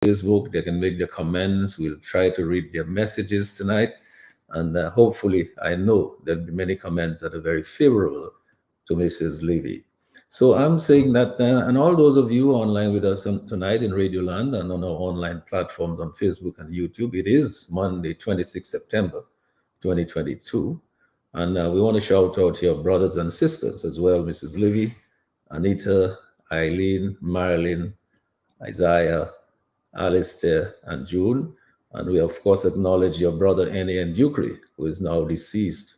Facebook. They can make their comments. We'll try to read their messages tonight. And hopefully, I know there'll be many comments that are very favorable to Mrs. Leevey. So I'm saying that, and all those of you online with us tonight in Radio Land and on our online platforms on Facebook and YouTube, it is Monday, 26 September 2022. And we want to shout out to your brothers and sisters as well, Mrs. Leevey, Anita, Eileen, Marilyn, Isaiah, Alistair, and June. And we, of course, acknowledge your brother Annie and Ducree, who is now deceased.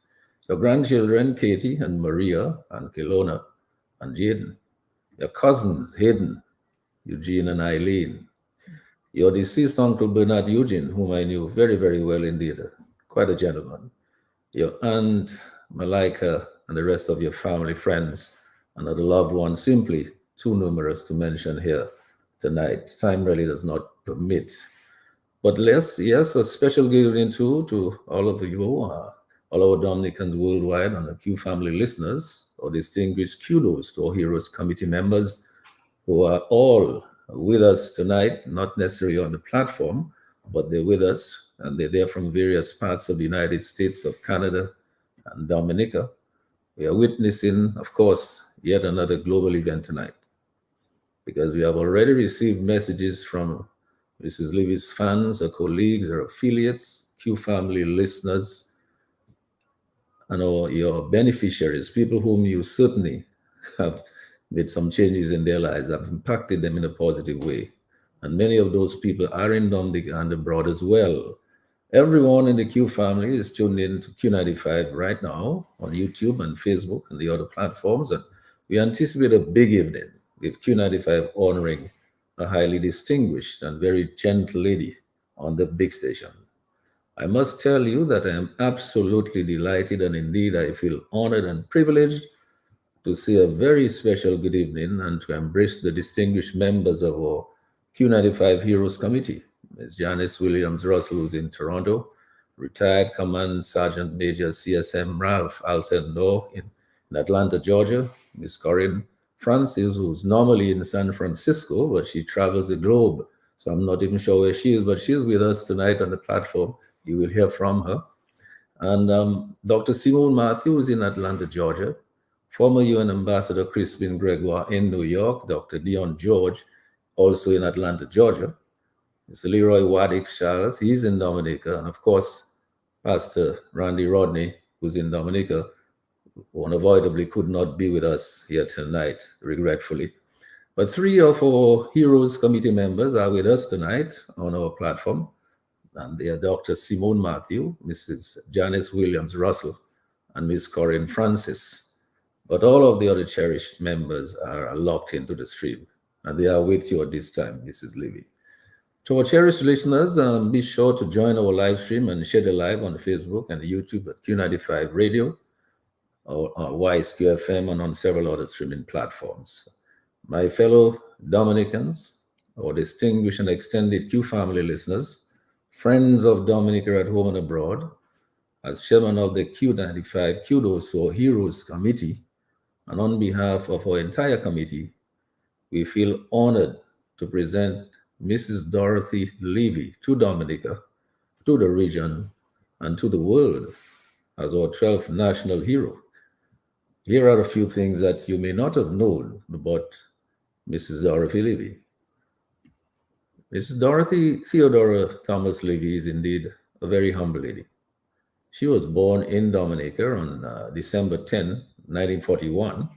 Your grandchildren, Katie and Maria and Kelowna and Jaden. Your cousins, Hayden, Eugene, and Eileen. Your deceased uncle, Bernard Eugene, whom I knew very, very well indeed, quite a gentleman. Your aunt, Malika, and the rest of your family, friends, and other loved ones, simply too numerous to mention here tonight. Time really does not permit. But yes, a special good evening to all of you, all our Dominicans worldwide and the Q family listeners, or distinguished QDos to our Heroes Committee members who are all with us tonight, not necessarily on the platform, but they're with us, and they're there from various parts of the United States, of Canada, and Dominica. We are witnessing, of course, yet another global event tonight, because we have already received messages from Mrs. Leevey's fans, her colleagues, her affiliates, Q family listeners, and all your beneficiaries, people whom you certainly have made some changes in their lives, have impacted them in a positive way. And many of those people are in Dominica and abroad as well. Everyone in the Q family is tuned in to Q95 right now on YouTube and Facebook and the other platforms. And we anticipate a big evening with Q95 honoring a highly distinguished and very gentle lady on the big station. I must tell you that I am absolutely delighted, and indeed I feel honored and privileged to say a very special good evening and to embrace the distinguished members of our Q95 Heroes Committee. Ms. Janice Williams Russell, who's in Toronto, retired Command Sergeant Major CSM Ralph Alcindor in Atlanta, Georgia. Ms. Corinne Francis, who's normally in San Francisco, but she travels the globe. So I'm not even sure where she is, but she's with us tonight on the platform. You will hear from her. And Dr. Simone Matthews in Atlanta, Georgia. Former UN Ambassador Crispin Gregoire in New York. Dr. Dion George, also in Atlanta, Georgia. Mr. Leroy Waddix Charles, he's in Dominica. And of course, Pastor Randy Rodney, who's in Dominica, who unavoidably could not be with us here tonight, regretfully. But three of our Heroes Committee members are with us tonight on our platform. And they are Dr. Simone Matthew, Mrs. Janice Williams Russell, and Ms. Corinne Francis. But all of the other cherished members are locked into the stream, and they are with you at this time, Mrs. Leevey. To our cherished listeners, be sure to join our live stream and share the live on Facebook and YouTube at Q95 Radio, or YSQFM, and on several other streaming platforms. My fellow Dominicans, our distinguished and extended Q family listeners, friends of Dominica at home and abroad, as chairman of the Q95 QDos or Heroes Committee, and on behalf of our entire committee, we feel honored to present Mrs. Dorothy Leevey to Dominica, to the region, and to the world as our 12th national hero. Here are a few things that you may not have known about Mrs. Dorothy Leevey. Mrs. Dorothy Theodora Thomas Leevey is indeed a very humble lady. She was born in Dominica on December 10, 1941.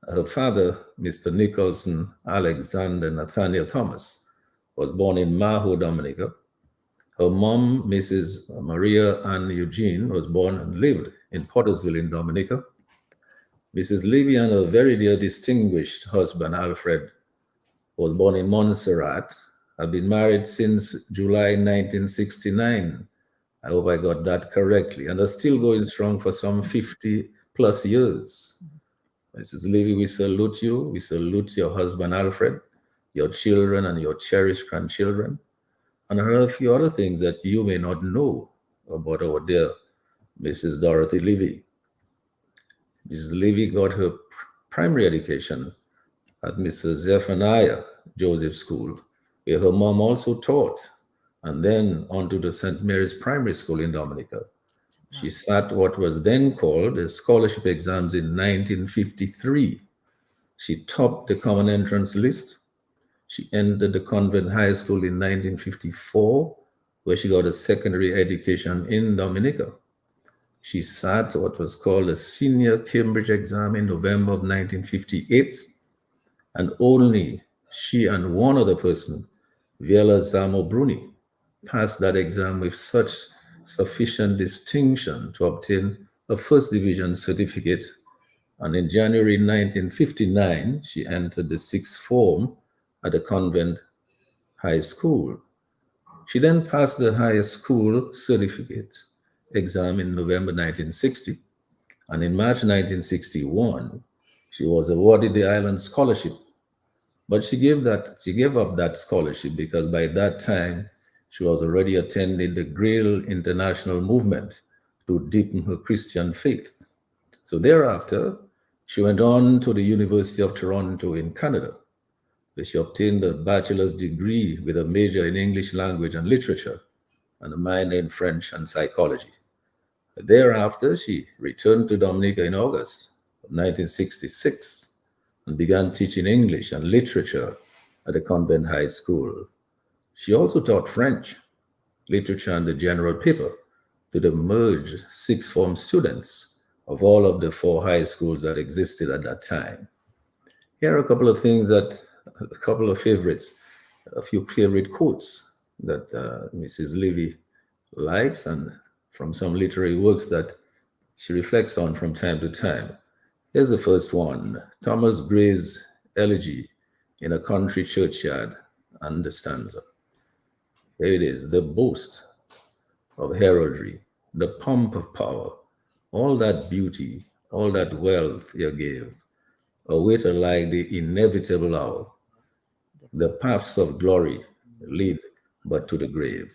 Her father, Mr. Nicholson Alexander Nathaniel Thomas, was born in Maho, Dominica. Her mom, Mrs. Maria Ann Eugene, was born and lived in Pottersville in Dominica. Mrs. Leevey and her very dear distinguished husband, Alfred, was born in Montserrat, have been married since July 1969. I hope I got that correctly, and are still going strong for some 50 plus years. Mrs. Leevey, we salute you. We salute your husband, Alfred, your children, and your cherished grandchildren. And I heard a few other things that you may not know about our dear Mrs. Dorothy Leevey. Mrs. Leevey got her primary education at Mrs. Zephaniah Joseph School where her mom also taught, and then on to the St. Mary's Primary School in Dominica. She Wow. sat what was then called the scholarship exams in 1953. She topped the common entrance list. She entered the convent high school in 1954, where she got a secondary education in Dominica. She sat what was called a senior Cambridge exam in November of 1958, and only she and one other person, Viela Zamo Bruni, passed that exam with such sufficient distinction to obtain a first division certificate. And in January 1959, she entered the sixth form at the convent high school. She then passed the higher school certificate exam in November 1960, and in March 1961, she was awarded the Island Scholarship. But she gave up that scholarship because by that time she was already attending the Grail International Movement to deepen her Christian faith. So thereafter, she went on to the University of Toronto in Canada, where she obtained a bachelor's degree with a major in English language and literature and a minor in French and psychology. Thereafter, she returned to Dominica in August of 1966 and began teaching English and literature at the convent high school. She also taught French, literature, and the general paper to the merged sixth form students of all of the four high schools that existed at that time. Here are a couple of things that, a couple of favorites, a few favorite quotes that Mrs. Leevey likes and from some literary works that she reflects on from time to time. Here's the first one: Thomas Gray's Elegy in a Country Churchyard, and the stanza. Here it is: the boast of heraldry, the pomp of power, all that beauty, all that wealth you gave, await alike the inevitable hour. The paths of glory lead but to the grave.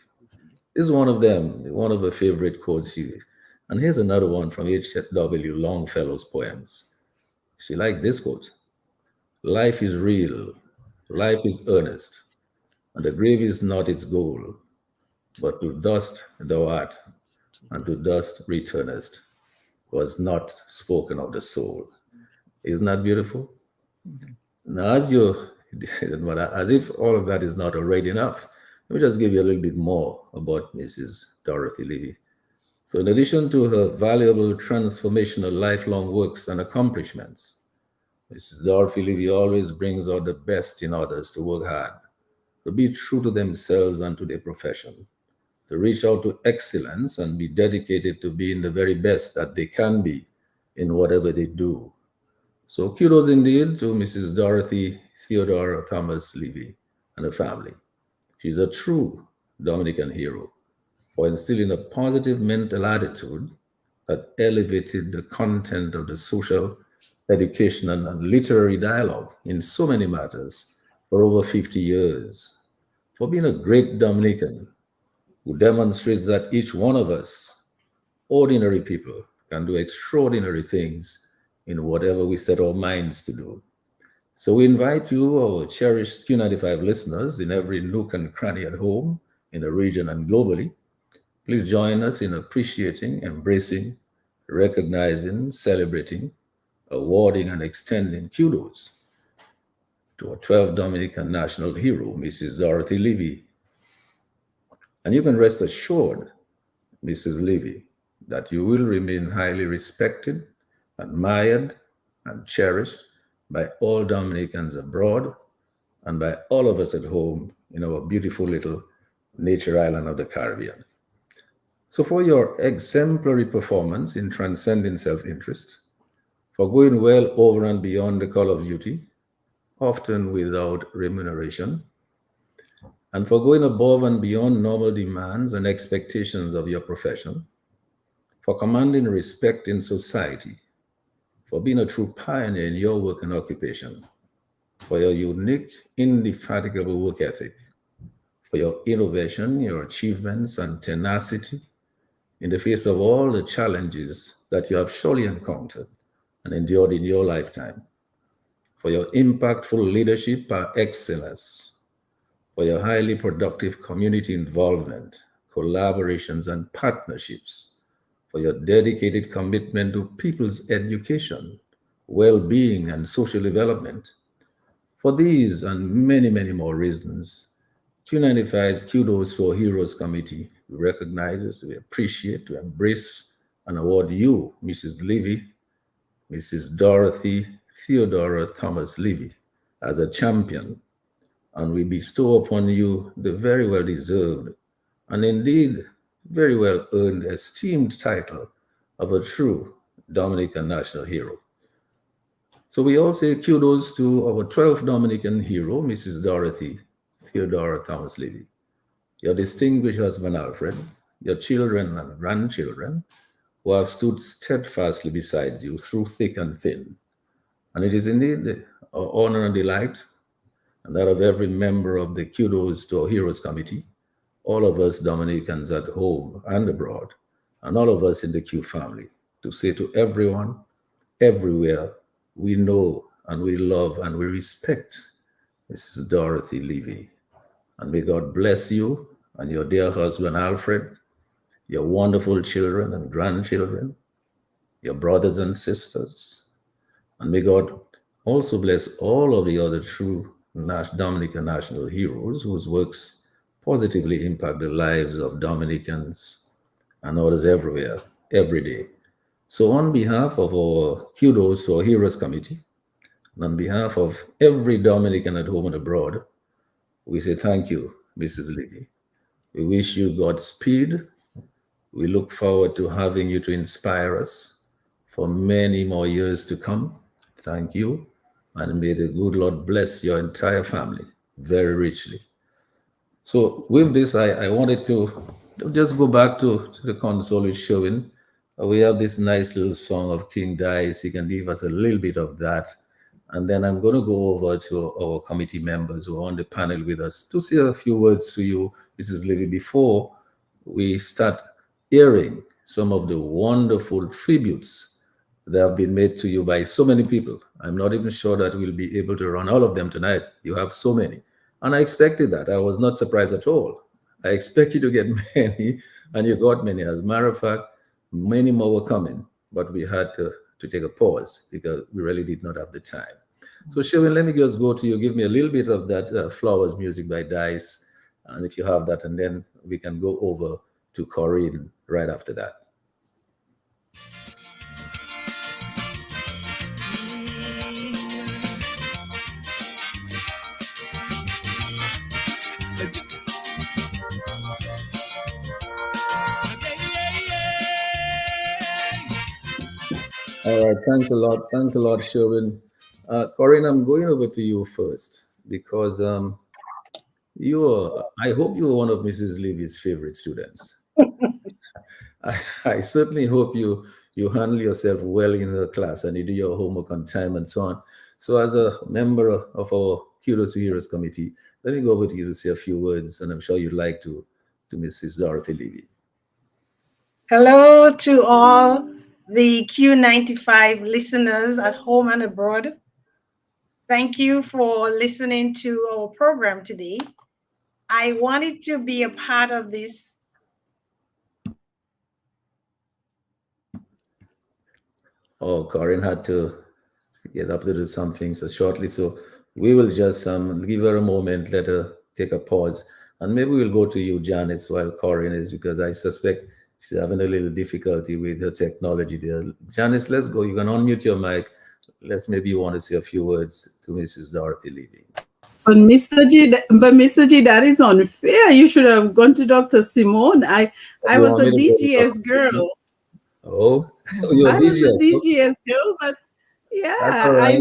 This is one of them, one of her favorite quotes. And here's another one from H.W. Longfellow's poems. She likes this quote: life is real, life is earnest, and the grave is not its goal, but to dust thou art, and to dust returnest, was not spoken of the soul. Isn't that beautiful? Mhm. Now, as if all of that is not already enough, let me just give you a little bit more about Mrs. Dorothy Leevey. So, in addition to her valuable transformational lifelong works and accomplishments, Mrs. Dorothy Leevey always brings out the best in others to work hard, to be true to themselves and to their profession, to reach out to excellence and be dedicated to being the very best that they can be in whatever they do. So kudos indeed to Mrs. Dorothy Theodora Thomas Leevey and her family. She's a true Dominican hero for instilling a positive mental attitude that elevated the content of the social, educational, and literary dialogue in so many matters for over 50 years, for being a great Dominican who demonstrates that each one of us, ordinary people, can do extraordinary things in whatever we set our minds to do. So we invite you, our cherished Q95 listeners in every nook and cranny at home, in the region and globally, please join us in appreciating, embracing, recognizing, celebrating, awarding, and extending kudos to our 12th Dominican national hero, Mrs. Dorothy Leevey. And you can rest assured, Mrs. Leevey, that you will remain highly respected, admired, and cherished by all Dominicans abroad and by all of us at home in our beautiful little nature island of the Caribbean. So, for your exemplary performance in transcending self interest, for going well over and beyond the call of duty, often without remuneration, and for going above and beyond normal demands and expectations of your profession, for commanding respect in society, for being a true pioneer in your work and occupation, for your unique, indefatigable work ethic, for your innovation, your achievements, and tenacity in the face of all the challenges that you have surely encountered and endured in your lifetime, for your impactful leadership par excellence, for your highly productive community involvement, collaborations, and partnerships, for your dedicated commitment to people's education, well being, and social development. For these and many, many more reasons, Q95's QDos to Our Heroes Committee recognizes, we appreciate, we embrace, and award you, Mrs. Leevey, Mrs. Dorothy Theodora Thomas Leevey, as a champion, and we bestow upon you the very well deserved and indeed very well earned esteemed title of a true Dominican national hero. So we all say kudos to our 12th Dominican hero, Mrs. Dorothy Theodora Thomas Leevey, your distinguished husband Alfred, your children and grandchildren who have stood steadfastly beside you through thick and thin. And it is indeed our honor and delight, and that of every member of the Kudos to Our Heroes Committee, all of us Dominicans at home and abroad, and all of us in the Q family, to say to everyone, everywhere, we know and we love and we respect Mrs. Dorothy Leevey. And may God bless you and your dear husband Alfred, your wonderful children and grandchildren, your brothers and sisters. And may God also bless all of the other true Dominican national heroes whose works positively impact the lives of Dominicans and others everywhere, every day. So, on behalf of our Kudos to Our Heroes Committee, and on behalf of every Dominican at home and abroad, we say thank you, Mrs. Leevey. We wish you Godspeed. We look forward to having you to inspire us for many more years to come. Thank you. And may the good Lord bless your entire family very richly. So with this, I wanted to just go back to the console is showing. We have this nice little song of King Dice. He can give us a little bit of that. And then I'm going to go over to our committee members who are on the panel with us to say a few words to you, Mrs. Leevey, before we start hearing some of the wonderful tributes that have been made to you by so many people. I'm not even sure that we'll be able to run all of them tonight. You have so many. And I expected that. I was not surprised at all. I expect you to get many, and you got many. As a matter of fact, many more were coming, but we had to take a pause because we really did not have the time. So, Sherwin, let me just go to you. Give me a little bit of that Flowers music by Dice, and if you have that, and then we can go over to Corinne right after that. All right, thanks a lot. Thanks a lot, Sherwin. Corinne, I'm going over to you first because I hope you are one of Mrs. Levy's favorite students. I certainly hope you handle yourself well in the class and you do your homework on time and so on. So, as a member of our Kudos to Heroes Committee, let me go over to you to say a few words, and I'm sure you'd like to Mrs. Dorothy Leevey. Hello to all the Q95 listeners at home and abroad. Thank you for listening to our program today. I wanted to be a part of this. Oh, Corinne had to get up to do something so shortly. So we will just give her a moment, let her take a pause. And maybe we'll go to you, Janice, while Corinne is, because I suspect she's having a little difficulty with her technology there. Janice, let's go. You can unmute your mic. Maybe you want to say a few words to Mrs. Dorothy Leevey. But Mr. G, that is unfair. You should have gone to Dr. Simone. I You was want a me to go to Dr. DGS girl. Oh, you're I was a DGS. DGS girl, but That's all yeah, right.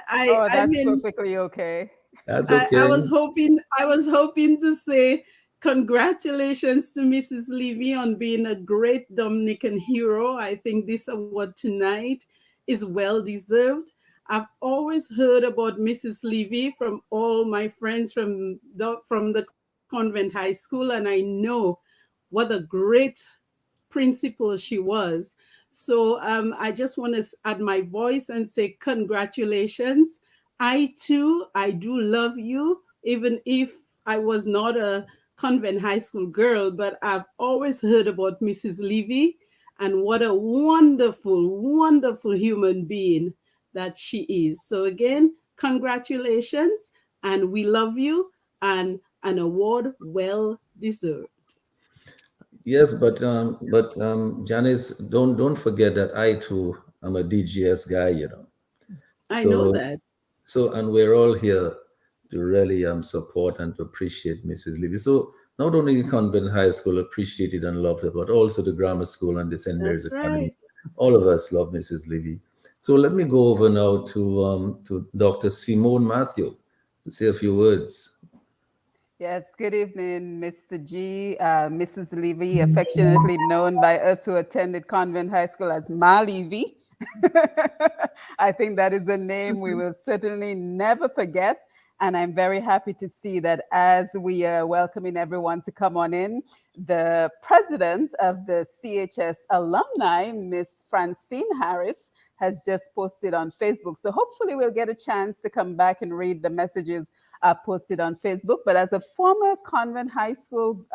I that's mean, perfectly okay. That's I okay. was hoping to say congratulations to Mrs. Leevey on being a great Dominican hero. I think this award tonight is well deserved. I've always heard about Mrs. Leevey from all my friends from the convent high school, and I know what a great principal she was. So I just want to add my voice and say congratulations. I too, I do love you, even if I was not a convent high school girl, but I've always heard about Mrs. Leevey and what a wonderful, wonderful human being that she is. So again, congratulations, and we love you, and an award well deserved. Yes, but Janice, don't forget that I too am a DGS guy, you know. I know So that. and we're all here to really support and to appreciate Mrs. Levy. So not only Convent High School appreciated and loved her, but also the grammar school and the St. Mary's That's Academy. right. All of us love Mrs. Levy. So let me go over now to Dr. Simone Matthew to say a few words. Yes, good evening, Mr. G, Mrs. Leevey, affectionately known by us who attended Convent High School as Ma Leevey. I think that is a name we will certainly never forget. And I'm very happy to see that as we are welcoming everyone to come on in, the president of the CHS alumni, Miss Francine Harris, has just posted on Facebook. So hopefully we'll get a chance to come back and read the messages posted on Facebook. But as a former Convent High School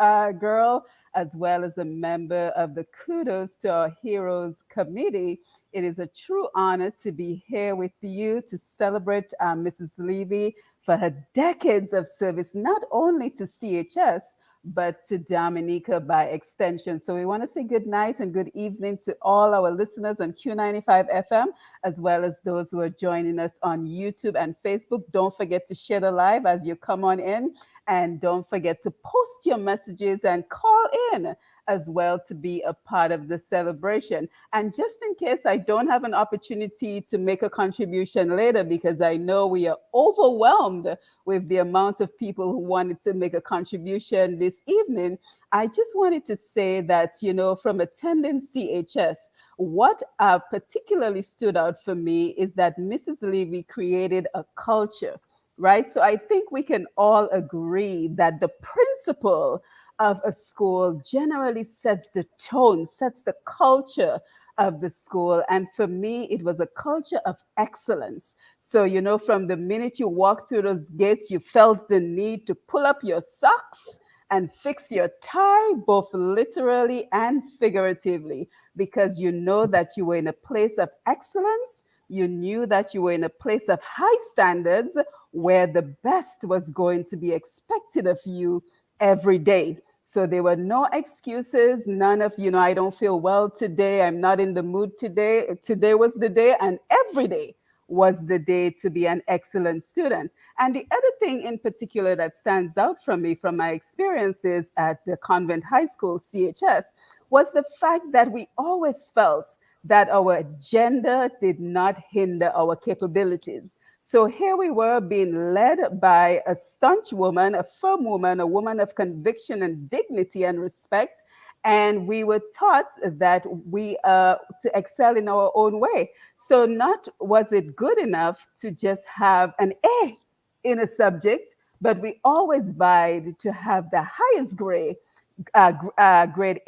girl, as well as a member of the Kudos to Our Heroes Committee, it is a true honor to be here with you to celebrate Mrs. Leevey for her decades of service, not only to CHS, but to Dominica by extension. So we want to say good night and good evening to all our listeners on Q95 FM, as well as those who are joining us on YouTube and Facebook. Don't forget to share the live as you come on in. And don't forget to post your messages and call in as well to be a part of the celebration. And just in case I don't have an opportunity to make a contribution later, because I know we are overwhelmed with the amount of people who wanted to make a contribution this evening, I just wanted to say that, you know, from attending CHS, what particularly stood out for me is that Mrs. Leevey created a culture, right? So I think we can all agree that the principal of a school generally sets the tone, sets the culture of the school. And for me, it was a culture of excellence. So, you know, from the minute you walked through those gates, you felt the need to pull up your socks and fix your tie, both literally and figuratively, because you know that you were in a place of excellence. You knew that you were in a place of high standards where the best was going to be expected of you every day. So there were no excuses, none of, you know, I don't feel well today, I'm not in the mood today. Today was the day, and every day was the day to be an excellent student. And the other thing in particular that stands out from me from my experiences at the Convent High School, CHS, was the fact that we always felt that our gender did not hinder our capabilities. So here we were being led by a staunch woman, a firm woman, a woman of conviction and dignity and respect. And we were taught that we to excel in our own way. So not was it good enough to just have an A in a subject, but we always vied to have the highest grade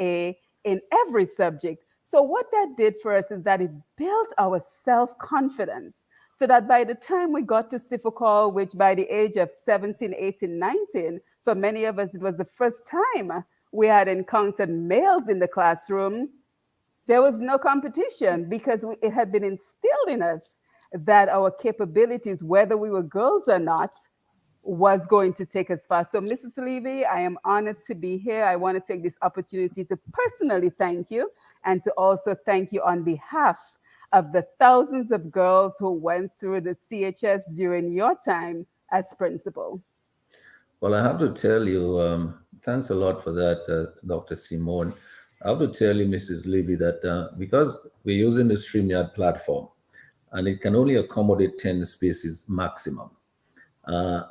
A in every subject. So what that did for us is that it built our self-confidence, so that by the time we got to Sifokal, which by the age of 17, 18, 19, for many of us, it was the first time we had encountered males in the classroom, there was no competition because it had been instilled in us that our capabilities, whether we were girls or not, was going to take us far. So, Mrs. Leevey, I am honored to be here. I want to take this opportunity to personally thank you and to also thank you on behalf of the thousands of girls who went through the CHS during your time as principal. Well, I have to tell you, thanks a lot for that, Dr. Simone. I have to tell you, Mrs. Levy, that because we're using the StreamYard platform and it can only accommodate 10 spaces maximum.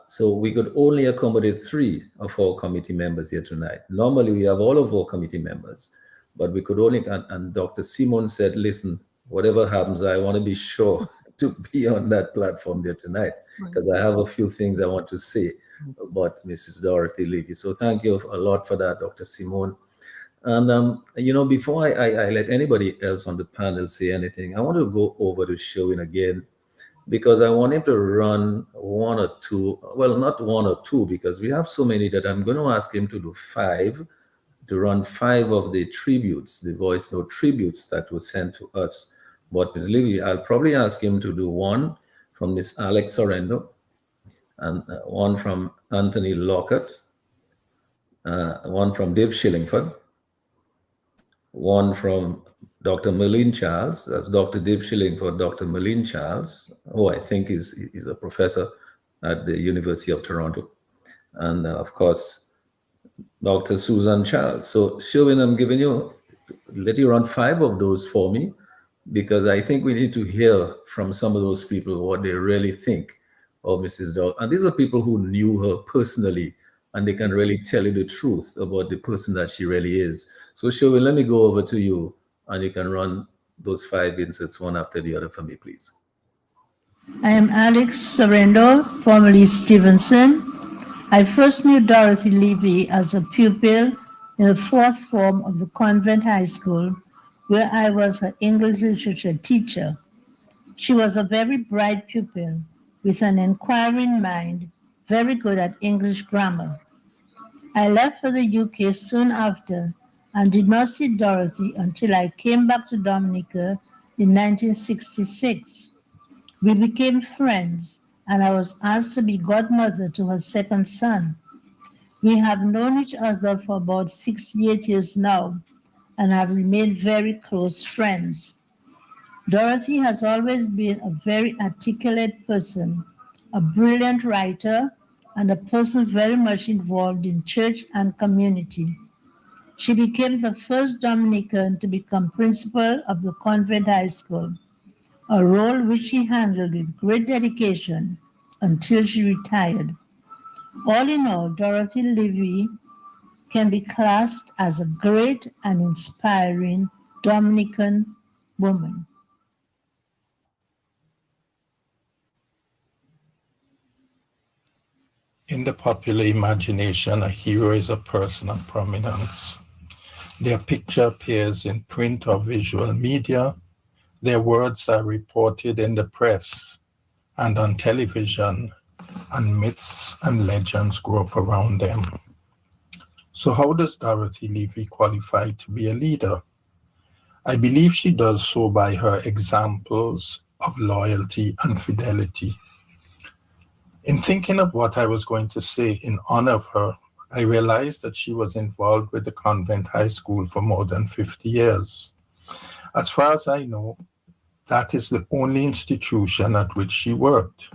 So we could only accommodate 3 of our committee members here tonight. Normally, we have all of our committee members, but we could only, and Dr. Simone said, listen, whatever happens, I want to be sure to be on that platform there tonight because I have a few things I want to say about Mrs. Dorothy Leevey. So thank you a lot for that, Dr. Simone. And, you know, before I let anybody else on the panel say anything, I want to go over to Sherwin again because I want him to run one or two, well, not one or two, because we have so many that I'm going to ask him to do five, to run five of the tributes, the voice note tributes that were sent to us. But Ms. Leevey, I'll probably ask him to do one from Miss Alex Sorrento, and one from Anthony Lockett, one from Dave Shillingford, one from Dr. Merlin Charles, that's Dr. Dave Shillingford, Dr. Merlin Charles, who I think is a professor at the University of Toronto, and of course, Dr. Susan Charles. So Sherwin, I'm giving you, let you run five of those for me, because I think we need to hear from some of those people what they really think of Mrs. Dog. And these are people who knew her personally, and they can really tell you the truth about the person that she really is. So Sherwin, let me go over to you, and you can run those five inserts one after the other for me, please. I am Alex Sorrento, formerly Stevenson. I first knew Dorothy Leevey as a pupil in the fourth form of the convent high school, where I was her English literature teacher. She was a very bright pupil with an inquiring mind, very good at English grammar. I left for the UK soon after and did not see Dorothy until I came back to Dominica in 1966. We became friends, and I was asked to be godmother to her second son. We have known each other for about 68 years now and have remained very close friends. Dorothy has always been a very articulate person, a brilliant writer, and a person very much involved in church and community. She became the first Dominican to become principal of the convent high school, a role which she handled with great dedication until she retired. All in all, Dorothy Leevey can be classed as a great and inspiring Dominican woman. In the popular imagination, a hero is a person of prominence. Their picture appears in print or visual media. Their words are reported in the press and on television, and myths and legends grow up around them. So how does Dorothy Leevey qualify to be a leader? I believe she does so by her examples of loyalty and fidelity. In thinking of what I was going to say in honor of her, I realized that she was involved with the convent high school for more than 50 years. As far as I know, that is the only institution at which she worked.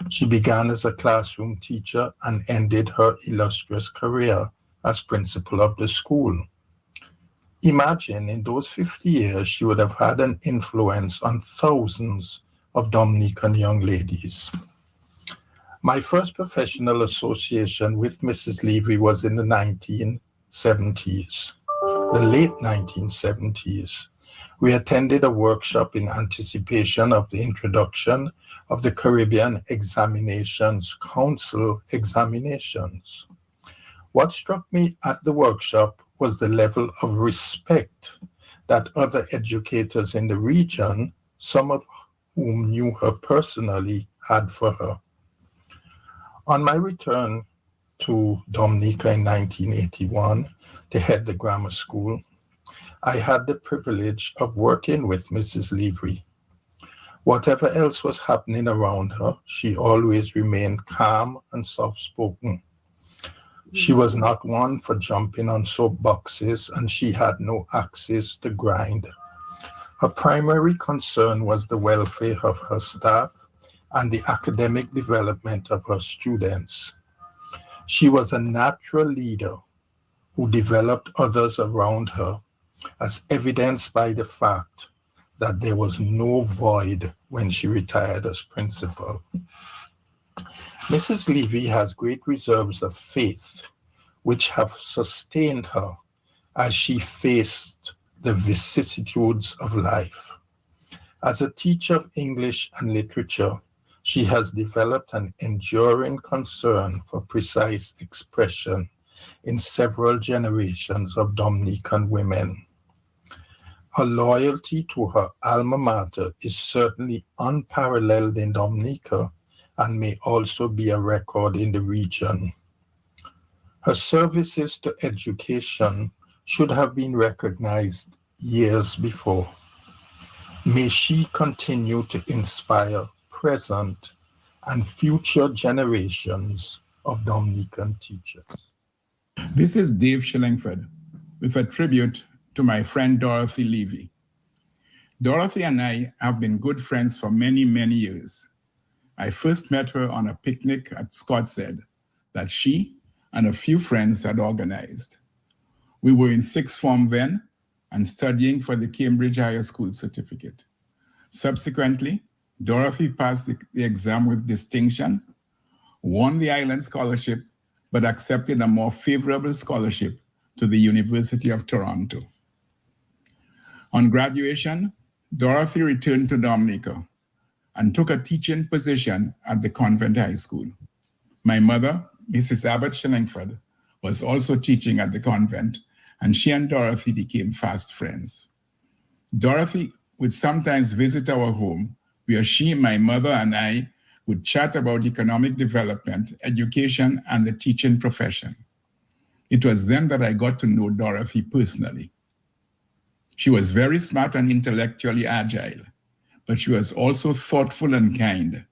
She began as a classroom teacher and ended her illustrious career as principal of the school. Imagine in those 50 years, she would have had an influence on thousands of Dominican young ladies. My first professional association with Mrs. Leevey was in the 1970s, the late 1970s. We attended a workshop in anticipation of the introduction of the Caribbean Examinations Council examinations. What struck me at the workshop was the level of respect that other educators in the region, some of whom knew her personally, had for her. On my return to Dominica in 1981 to head the grammar school, I had the privilege of working with Mrs. Leevey. Whatever else was happening around her, she always remained calm and soft-spoken. She was not one for jumping on soapboxes, and she had no axes to grind. Her primary concern was the welfare of her staff and the academic development of her students. She was a natural leader who developed others around her, as evidenced by the fact that there was no void when she retired as principal. Mrs. Leevey has great reserves of faith, which have sustained her as she faced the vicissitudes of life. As a teacher of English and literature, she has developed an enduring concern for precise expression in several generations of Dominican women. Her loyalty to her alma mater is certainly unparalleled in Dominica and may also be a record in the region. Her services to education should have been recognized years before. May she continue to inspire present and future generations of Dominican teachers. This is Dave Shillingford with a tribute to my friend Dorothy Leevey. Dorothy and I have been good friends for many, many years. I first met her on a picnic at Scottshead that she and a few friends had organized. We were in sixth form then and studying for the Cambridge Higher School certificate. Subsequently, Dorothy passed the exam with distinction, won the Island Scholarship, but accepted a more favorable scholarship to the University of Toronto. On graduation, Dorothy returned to Dominica and took a teaching position at the convent high school. My mother, Mrs. Abbott Shillingford, was also teaching at the convent, and she and Dorothy became fast friends. Dorothy would sometimes visit our home, where she, my mother, and I would chat about economic development, education, and the teaching profession. It was then that I got to know Dorothy personally. She was very smart and intellectually agile, but she was also thoughtful and kind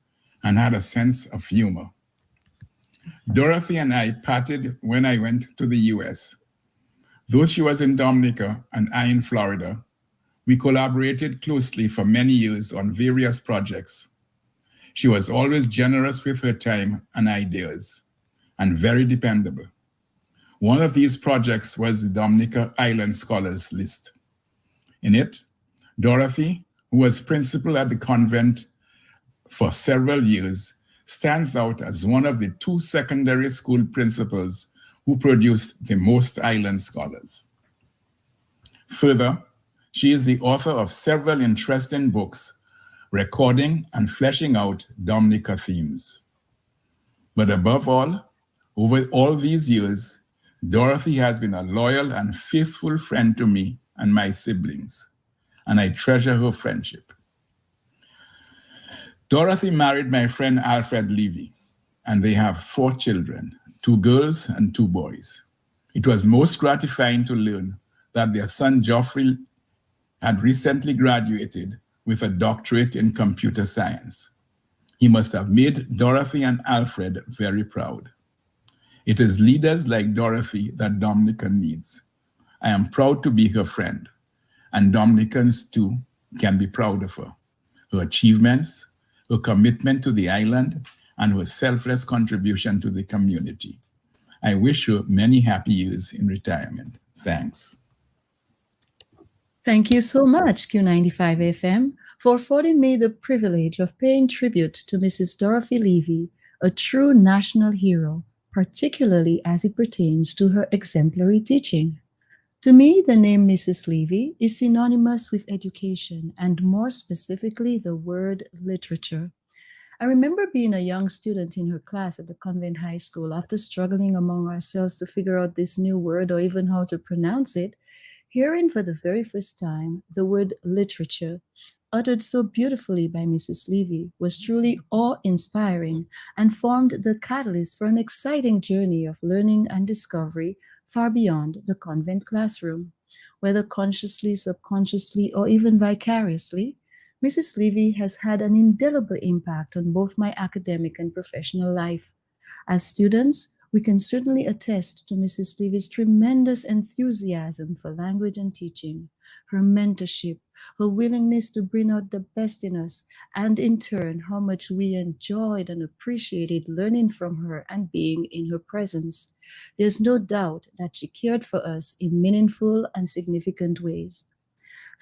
and had a sense of humor. Dorothy and I parted when I went to the US. Though she was in Dominica and I in Florida, we collaborated closely for many years on various projects. She was always generous with her time and ideas, and very dependable. One of these projects was the Dominica Island Scholars List. In it, Dorothy, who was principal at the convent for several years, stands out as one of the 2 secondary school principals who produced the most island scholars. Further, she is the author of several interesting books recording and fleshing out Dominica themes. But above all, over all these years, Dorothy has been a loyal and faithful friend to me and my siblings, and I treasure her friendship. Dorothy married my friend Alfred Leevey, and they have 4 children, 2 girls and 2 boys. It was most gratifying to learn that their son Geoffrey had recently graduated with a doctorate in computer science. He must have made Dorothy and Alfred very proud. It is leaders like Dorothy that Dominica needs. I am proud to be her friend, and Dominicans too can be proud of her. Her achievements, her commitment to the island, and her selfless contribution to the community. I wish her many happy years in retirement. Thanks. Thank you so much, Q95 FM, for affording me the privilege of paying tribute to Mrs. Dorothy Leevey, a true national hero, particularly as it pertains to her exemplary teaching. To me, the name Mrs. Leevey is synonymous with education, and more specifically, the word literature. I remember being a young student in her class at the convent high school after struggling among ourselves to figure out this new word or even how to pronounce it, hearing for the very first time the word literature, uttered so beautifully by Mrs. Leevey, was truly awe-inspiring and formed the catalyst for an exciting journey of learning and discovery far beyond the convent classroom. Whether consciously, subconsciously, or even vicariously, Mrs. Leevey has had an indelible impact on both my academic and professional life. As students, we can certainly attest to Mrs. Leevey's tremendous enthusiasm for language and teaching, her mentorship, her willingness to bring out the best in us, and in turn, how much we enjoyed and appreciated learning from her and being in her presence. There's no doubt that she cared for us in meaningful and significant ways.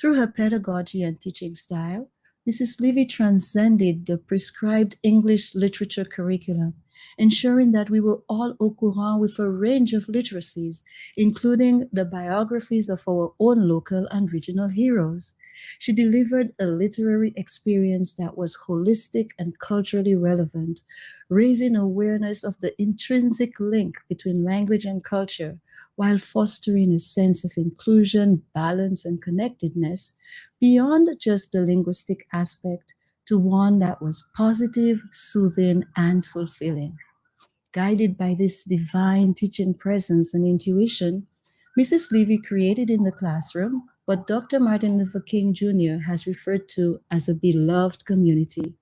Through her pedagogy and teaching style, Mrs. Leevey transcended the prescribed English literature curriculum, ensuring that we were all au courant with a range of literacies, including the biographies of our own local and regional heroes. She delivered a literary experience that was holistic and culturally relevant, raising awareness of the intrinsic link between language and culture, while fostering a sense of inclusion, balance, and connectedness beyond just the linguistic aspect to one that was positive, soothing, and fulfilling. Guided by this divine teaching presence and intuition, Mrs. Leevey created in the classroom what Dr. Martin Luther King Jr. has referred to as a beloved community,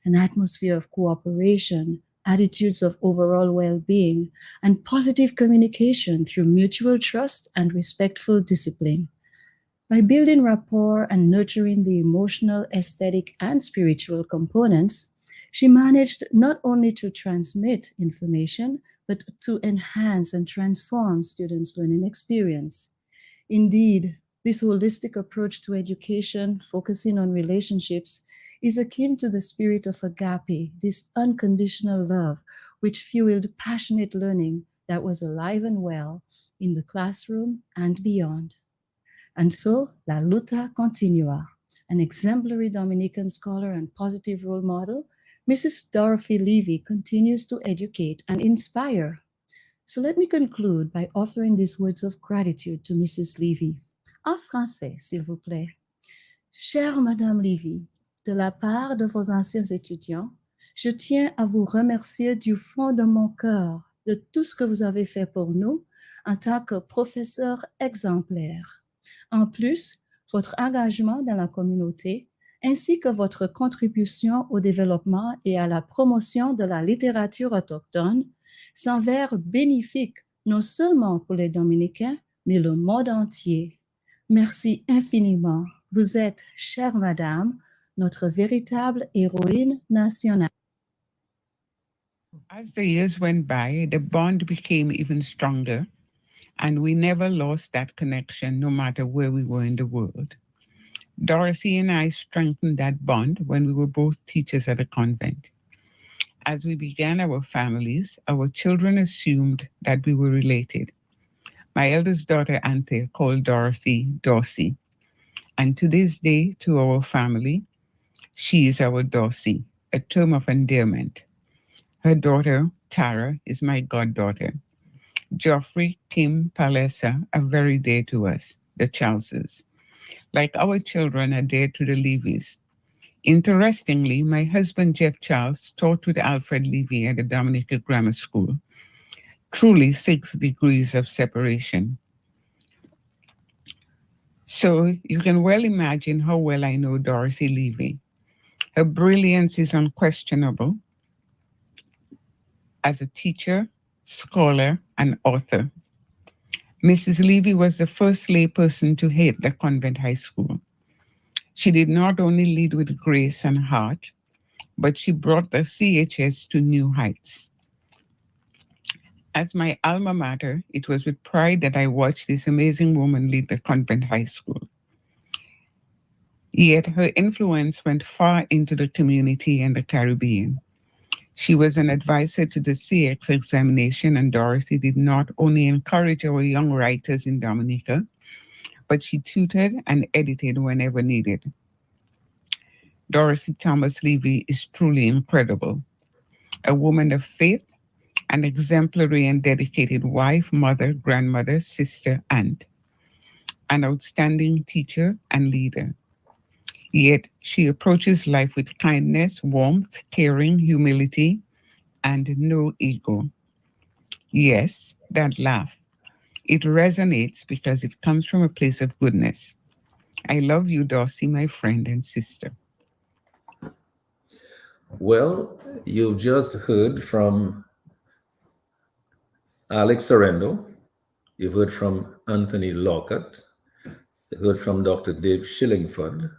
an atmosphere of cooperation, attitudes of overall well being, and positive communication through mutual trust and respectful discipline. By building rapport and nurturing the emotional, aesthetic, and spiritual components, she managed not only to transmit information, but to enhance and transform students' learning experience. Indeed, this holistic approach to education, focusing on relationships, is akin to the spirit of agape, this unconditional love, which fueled passionate learning that was alive and well in the classroom and beyond. And so, La Luta Continua, an exemplary Dominican scholar and positive role model, Mrs. Dorothy Leevey continues to educate and inspire. So let me conclude by offering these words of gratitude to Mrs. Leevey. En français, s'il vous plaît. Chère Madame Leevey, de la part de vos anciens étudiants, je tiens à vous remercier du fond de mon cœur de tout ce que vous avez fait pour nous en tant que professeur exemplaire. En plus, votre engagement dans la communauté ainsi que votre contribution au développement et à la promotion de la littérature autochtone s'avère bénéfique non seulement pour les Dominicains, mais le monde entier. Merci infiniment. Vous êtes, chère madame, notre véritable héroïne nationale. As the years went by, the bond became even stronger, and we never lost that connection no matter where we were in the world. Dorothy and I strengthened that bond when we were both teachers at a convent. As we began our families, our children assumed that we were related. My eldest daughter, Anthea, called Dorothy Dossie. And to this day, to our family, she is our Dossie, a term of endearment. Her daughter, Tara, is my goddaughter. Geoffrey, Kim, Palessa are very dear to us, the Charleses. Like our children are dear to the Leeveys. Interestingly, my husband, Jeff Charles, taught with Alfred Leevey at the Dominica Grammar School. Truly 6 degrees of separation. So you can well imagine how well I know Dorothy Leevey. Her brilliance is unquestionable as a teacher, scholar, and author. Mrs. Leevey was the first layperson to hate the convent high school. She did not only lead with grace and heart, but she brought the CHS to new heights. As my alma mater, it was with pride that I watched this amazing woman lead the convent high school. Yet her influence went far into the community and the Caribbean. She was an advisor to the CX examination, and Dorothy did not only encourage our young writers in Dominica, but she tutored and edited whenever needed. Dorothy Thomas Leevey is truly incredible. A woman of faith, an exemplary and dedicated wife, mother, grandmother, sister, aunt. An outstanding teacher and leader. Yet she approaches life with kindness, warmth, caring, humility, and no ego. Yes, that laugh. It resonates because it comes from a place of goodness. I love you, Dossie, my friend and sister. Well, you've just heard from Alex Sorrento. You've heard from Anthony Lockhart. You heard from Dr. Dave Shillingford,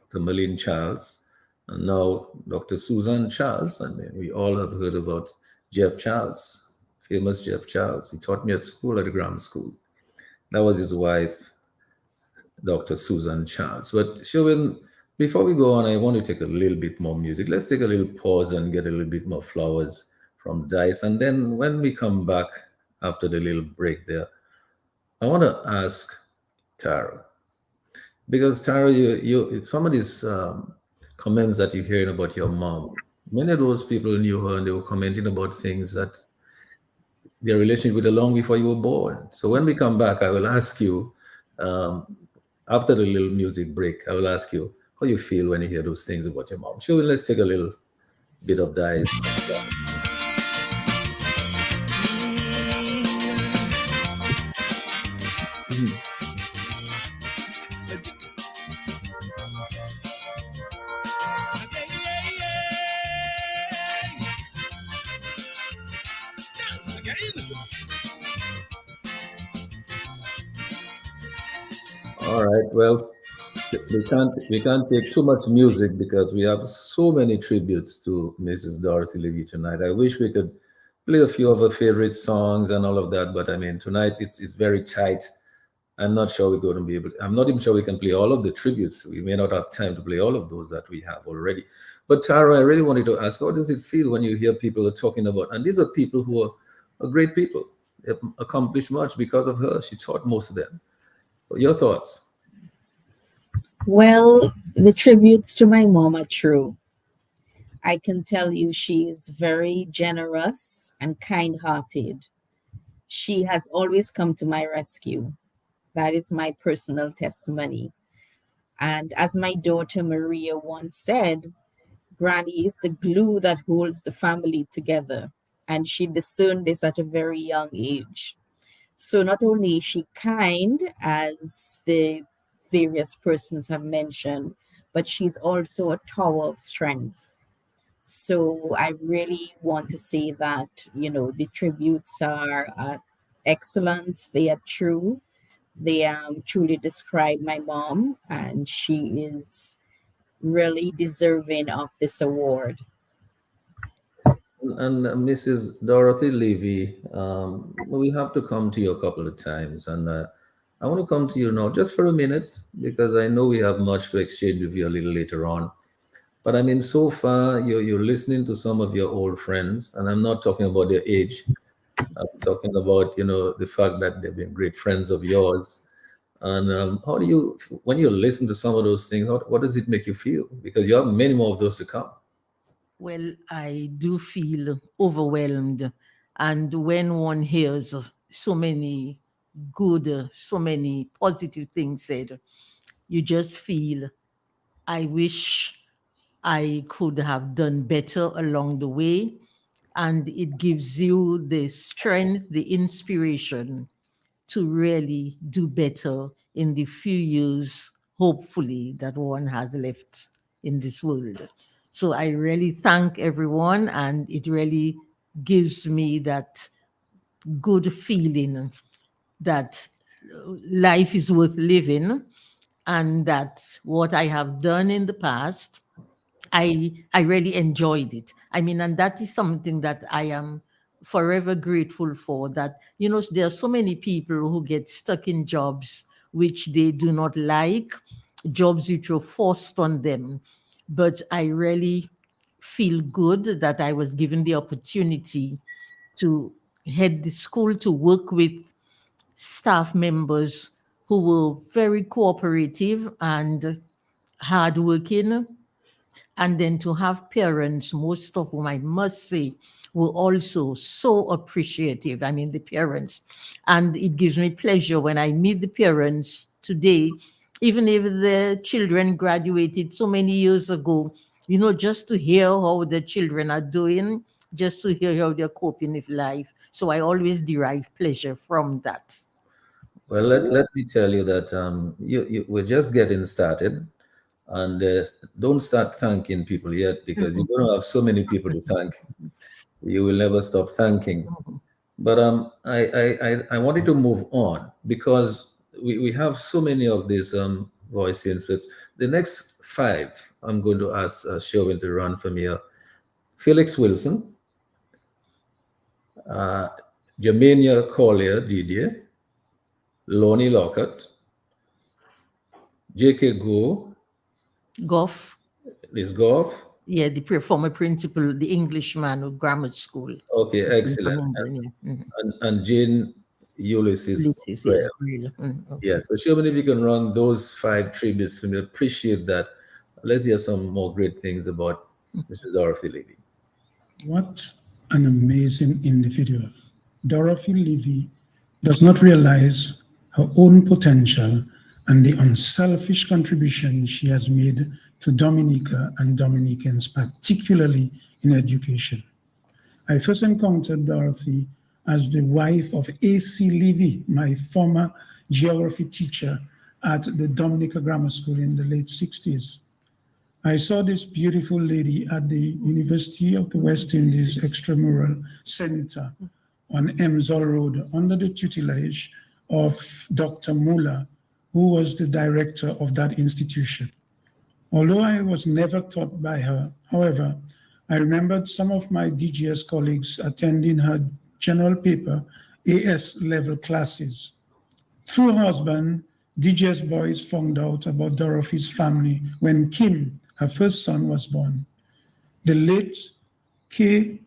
Dr. Malin Charles, and now Dr. Susan Charles. I mean, we all have heard about Jeff Charles, famous Jeff Charles. He taught me at school, at the grammar school. That was his wife, Dr. Susan Charles. But Sherwin, before we go on, I want to take a little bit more music. Let's take a little pause and get a little bit more flowers from Dice. And then when we come back after the little break there, I want to ask Tara, because Tara, you some of these comments that you're hearing about your mom, many of those people knew her and they were commenting about things that their relationship with her long before you were born. So when we come back, I will ask you, um, after the little music break, I will ask you how you feel when you hear those things about your mom. Sure, let's take a little bit of dice. All right. Well, we can't take too much music because we have so many tributes to Mrs. Dorothy Leevey tonight. I wish we could play a few of her favorite songs and all of that, but I mean tonight it's very tight. I'm not sure we're going to be able to, I'm not even sure we can play all of the tributes. We may not have time to play all of those that we have already. But Tara, I really wanted to ask, how does it feel when you hear people are talking about, and these are people who are great people. They've accomplished much because of her. She taught most of them. Your thoughts? Well, the tributes to my mom are true. I can tell you she is very generous and kind hearted. She has always come to my rescue. That is my personal testimony. And as my daughter Maria once said, Granny is the glue that holds the family together. And she discerned this at a very young age. So not only is she kind, as the various persons have mentioned, but she's also a tower of strength. So I really want to say that, the tributes are excellent. They are true. They truly describe my mom, and she is really deserving of this award. And Mrs. Dorothy Levy, we have to come to you a couple of times, and I want to come to you now just for a minute because I know we have much to exchange with you a little later on. But I mean, so far you're listening to some of your old friends, and I'm not talking about their age. I'm talking about the fact that they've been great friends of yours. And how do you, when you listen to some of those things, what does it make you feel? Because you have many more of those to come. Well, I do feel overwhelmed. And when one hears so many good, so many positive things said, you just feel, I wish I could have done better along the way. And it gives you the strength, the inspiration to really do better in the few years, hopefully, that one has left in this world. So I really thank everyone, and it really gives me that good feeling that life is worth living, and that what I have done in the past, I really enjoyed it. I mean, and that is something that I am forever grateful for. That there are so many people who get stuck in jobs which they do not like, jobs which were forced on them. But I really feel good that I was given the opportunity to head the school, to work with staff members who were very cooperative and hardworking, and then to have parents, most of whom I must say were also so appreciative. I mean, the parents. And it gives me pleasure when I meet the parents today, even if the children graduated so many years ago, just to hear how the children are doing, just to hear how they're coping with life. So I always derive pleasure from that. Well, let me tell you that we're just getting started, and don't start thanking people yet because you're going to have so many people to thank. You will never stop thanking. But I wanted to move on because we have so many of these voice inserts. The next five, I'm going to ask Chauvin to run for me. Felix Wilson, Germania Collier Didier, Lonnie Lockhart, J.K. Goff. Liz Goff. Yeah, the former principal, the Englishman of grammar school. Okay, excellent. And Jane Ulysses. Yes, really. Okay. Yeah, so Chauvin, if you can run those five tributes to me, appreciate that. Let's hear some more great things about Mrs. Dorothy Leevey. What an amazing individual. Dorothy Leevey does not realize her own potential and the unselfish contribution she has made to Dominica and Dominicans, particularly in education. I first encountered Dorothy as the wife of A.C. Leevey, my former geography teacher at the Dominica Grammar School in the late 60s. I saw this beautiful lady at the University of the West Indies Extramural Center on Emsall Road under the tutelage of Dr. Muller, who was the director of that institution. Although I was never taught by her, however, I remembered some of my DGS colleagues attending her general paper AS level classes. Through her husband, DGS boys found out about Dorothy's family when Kim, her first son, was born. The late K.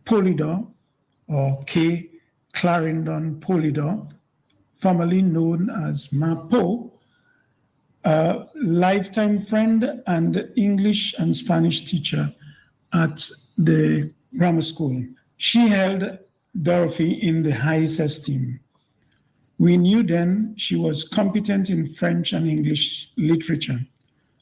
Polydor, or K. Clarendon Polydor, formerly known as Mapo, a lifetime friend and English and Spanish teacher at the grammar school. She held Dorothy in the highest esteem. We knew then she was competent in French and English literature.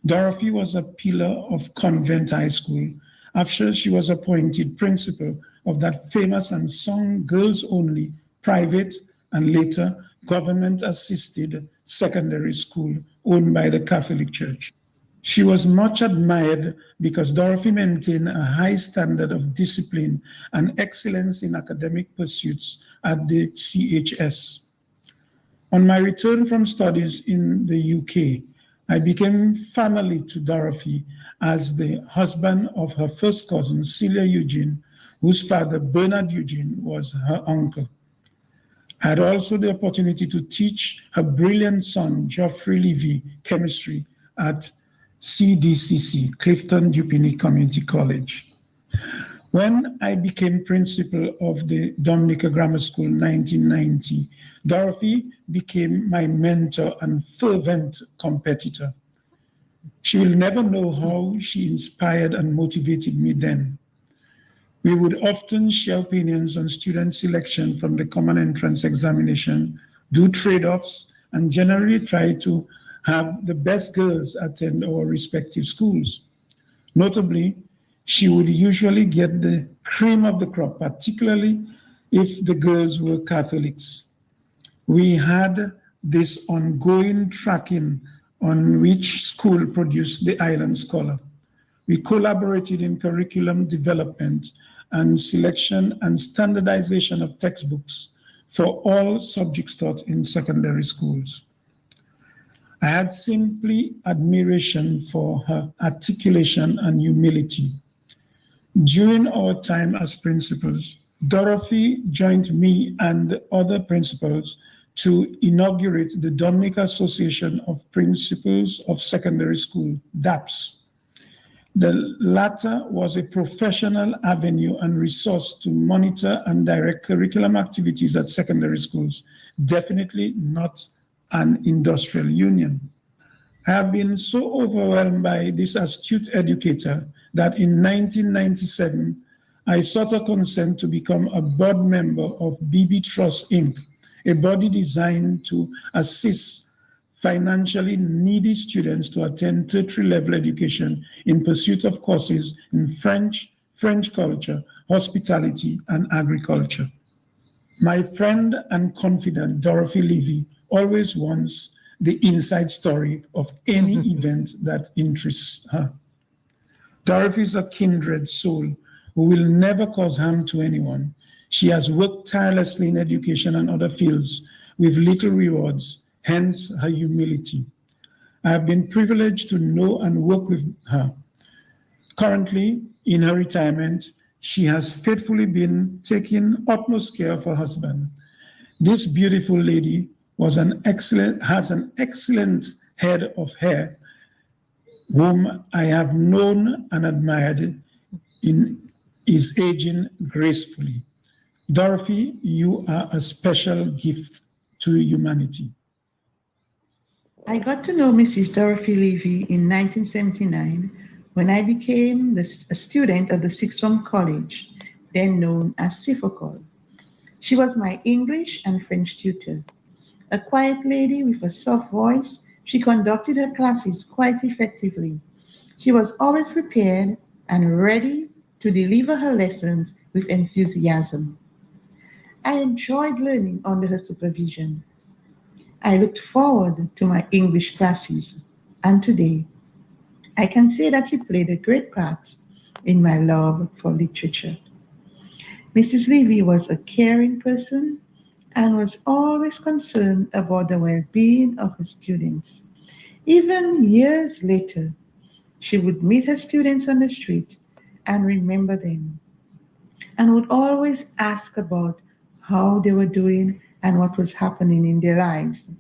Dorothy was a pillar of Convent High School after she was appointed principal of that famous and sung girls-only private and later government-assisted secondary school owned by the Catholic Church. She was much admired because Dorothy maintained a high standard of discipline and excellence in academic pursuits at the CHS. On my return from studies in the UK, I became family to Dorothy as the husband of her first cousin, Celia Eugene, whose father, Bernard Eugene, was her uncle. I had also the opportunity to teach her brilliant son, Geoffrey Leevey, chemistry at CDCC, Clifton Dupini Community College. When I became principal of the Dominica Grammar School in 1990, Dorothy became my mentor and fervent competitor. She will never know how she inspired and motivated me then. We would often share opinions on student selection from the common entrance examination, do trade-offs, and generally try to have the best girls attend our respective schools. Notably, she would usually get the cream of the crop, particularly if the girls were Catholics. We had this ongoing tracking on which school produced the Island Scholar. We collaborated in curriculum development and selection and standardization of textbooks for all subjects taught in secondary schools. I had simply admiration for her articulation and humility. During our time as principals, Dorothy joined me and other principals to inaugurate the Dominica Association of Principals of Secondary School, DAPS. The latter was a professional avenue and resource to monitor and direct curriculum activities at secondary schools, definitely not an industrial union. I have been so overwhelmed by this astute educator that in 1997, I sought her consent to become a board member of BB Trust, Inc., a body designed to assist financially needy students to attend tertiary level education in pursuit of courses in French, French culture, hospitality, and agriculture. My friend and confidant, Dorothy Leevey, always wants the inside story of any event that interests her. Dorothy is a kindred soul who will never cause harm to anyone. She has worked tirelessly in education and other fields with little rewards, hence her humility. I have been privileged to know and work with her. Currently, in her retirement, she has faithfully been taking utmost care of her husband. This beautiful lady has an excellent head of hair, whom I have known and admired is aging gracefully. Dorothy, you are a special gift to humanity. I got to know Mrs. Dorothy Leevey in 1979 when I became a student at the Sixth Form College, then known as Sifocol. She was my English and French tutor. A quiet lady with a soft voice, she conducted her classes quite effectively. She was always prepared and ready to deliver her lessons with enthusiasm. I enjoyed learning under her supervision. I looked forward to my English classes, and today I can say that she played a great part in my love for literature. Mrs. Leevey was a caring person and was always concerned about the well being of her students. Even years later, she would meet her students on the street and remember them, and would always ask about how they were doing and what was happening in their lives.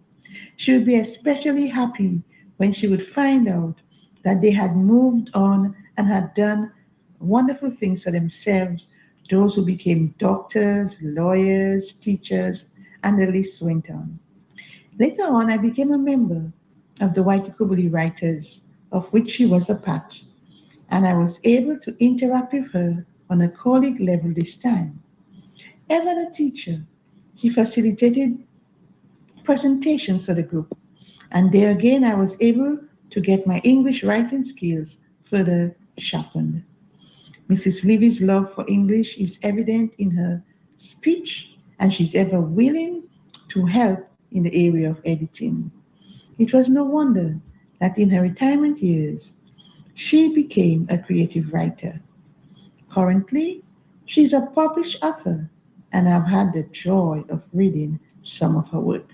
She would be especially happy when she would find out that they had moved on and had done wonderful things for themselves. Those who became doctors, lawyers, teachers, and the list went on. Later on, I became a member of the White Kubuli Writers, of which she was a part, and I was able to interact with her on a colleague level this time. Ever a teacher, she facilitated presentations for the group, and there again I was able to get my English writing skills further sharpened. Mrs. Levy's love for English is evident in her speech, and she's ever willing to help in the area of editing. It was no wonder that in her retirement years, she became a creative writer. Currently, she's a published author, and I've had the joy of reading some of her work.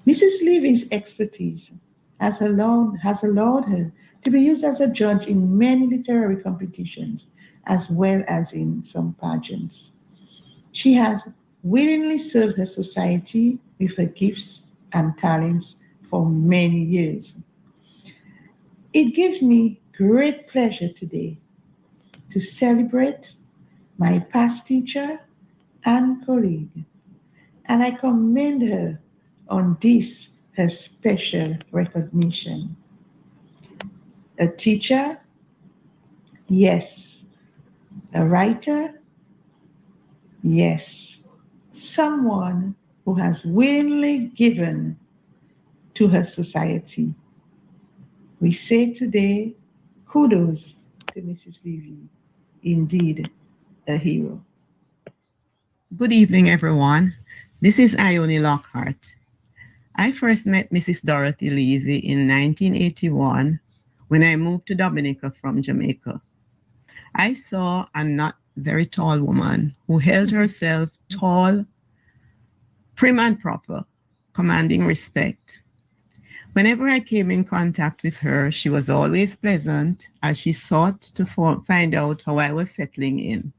Mrs. Levy's expertise has allowed her to be used as a judge in many literary competitions, as well as in some pageants. She has willingly served her society with her gifts and talents for many years. It gives me great pleasure today to celebrate my past teacher and colleague, and I commend her on this, her special recognition. A teacher, yes. A writer, yes. Someone who has willingly given to her society. We say today, kudos to Mrs. Leevey, indeed a hero. Good evening, everyone. This is Ione Lockhart. I first met Mrs. Dorothy Leevey in 1981 when I moved to Dominica from Jamaica. I saw a not very tall woman who held herself tall, prim and proper, commanding respect. Whenever I came in contact with her, she was always pleasant as she sought to find out how I was settling in.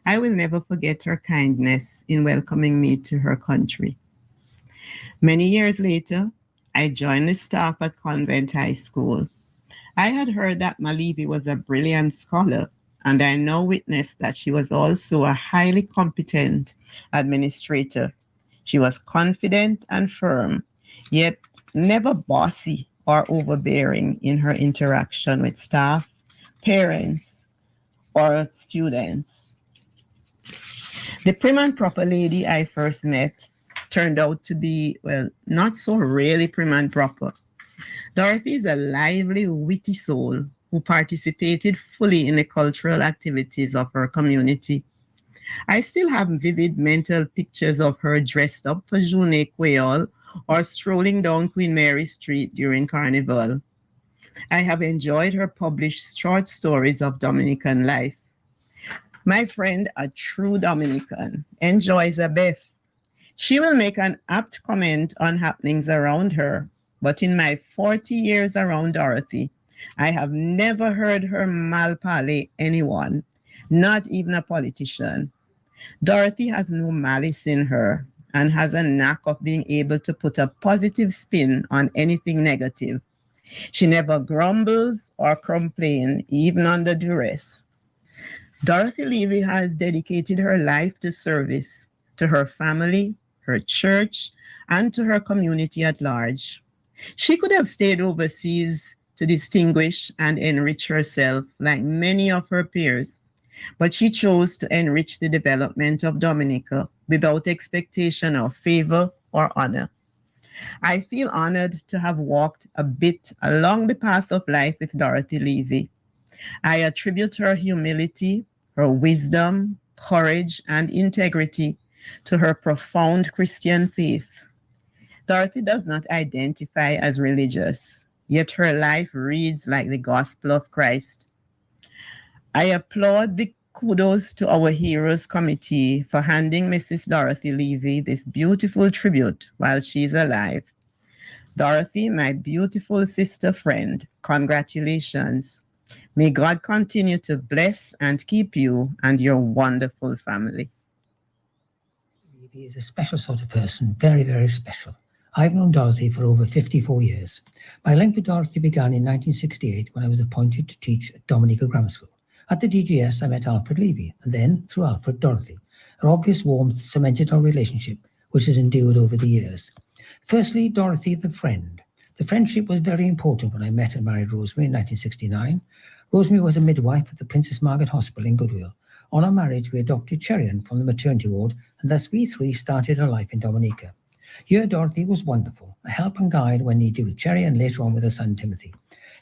I will never forget her kindness in welcoming me to her country. Many years later, I joined the staff at Convent High School. I had heard that Leevey was a brilliant scholar, and I now witnessed that she was also a highly competent administrator. She was confident and firm, yet never bossy or overbearing in her interaction with staff, parents, or students. The prim and proper lady I first met turned out to be, well, not so really prim and proper. Dorothy is a lively, witty soul who participated fully in the cultural activities of her community. I still have vivid mental pictures of her dressed up for Journée Creole or strolling down Queen Mary Street during Carnival. I have enjoyed her published short stories of Dominican life. My friend, a true Dominican, enjoys a Beth. She will make an apt comment on happenings around her, but in my 40 years around Dorothy, I have never heard her malparler anyone, not even a politician. Dorothy has no malice in her and has a knack of being able to put a positive spin on anything negative. She never grumbles or complains, even under duress. Dorothy Leevey has dedicated her life to service, to her family, her church, and to her community at large. She could have stayed overseas to distinguish and enrich herself like many of her peers, but she chose to enrich the development of Dominica without expectation of favor or honor. I feel honored to have walked a bit along the path of life with Dorothy Leevey. I attribute her humility, her wisdom, courage, and integrity to her profound Christian faith. Dorothy does not identify as religious, yet her life reads like the gospel of Christ. I applaud the QDos to our Heroes Committee for handing Mrs. Dorothy Leevey this beautiful tribute while she's alive. Dorothy, my beautiful sister friend, congratulations. May God continue to bless and keep you and your wonderful family. He is a special sort of person, very, very special. I've known Dorothy for over 54 years. My link with Dorothy began in 1968 when I was appointed to teach at Dominica Grammar School. At the DGS, I met Alfred Leevey, and then, through Alfred, Dorothy. Her obvious warmth cemented our relationship, which has endured over the years. Firstly, Dorothy, the friend. The friendship was very important when I met and married Rosemary in 1969. Rosemary was a midwife at the Princess Margaret Hospital in Goodwill. On our marriage, we adopted Sheridan from the maternity ward, and thus we three started our life in Dominica. Here, Dorothy was wonderful, a help and guide when needed with Cherry and later on with her son Timothy.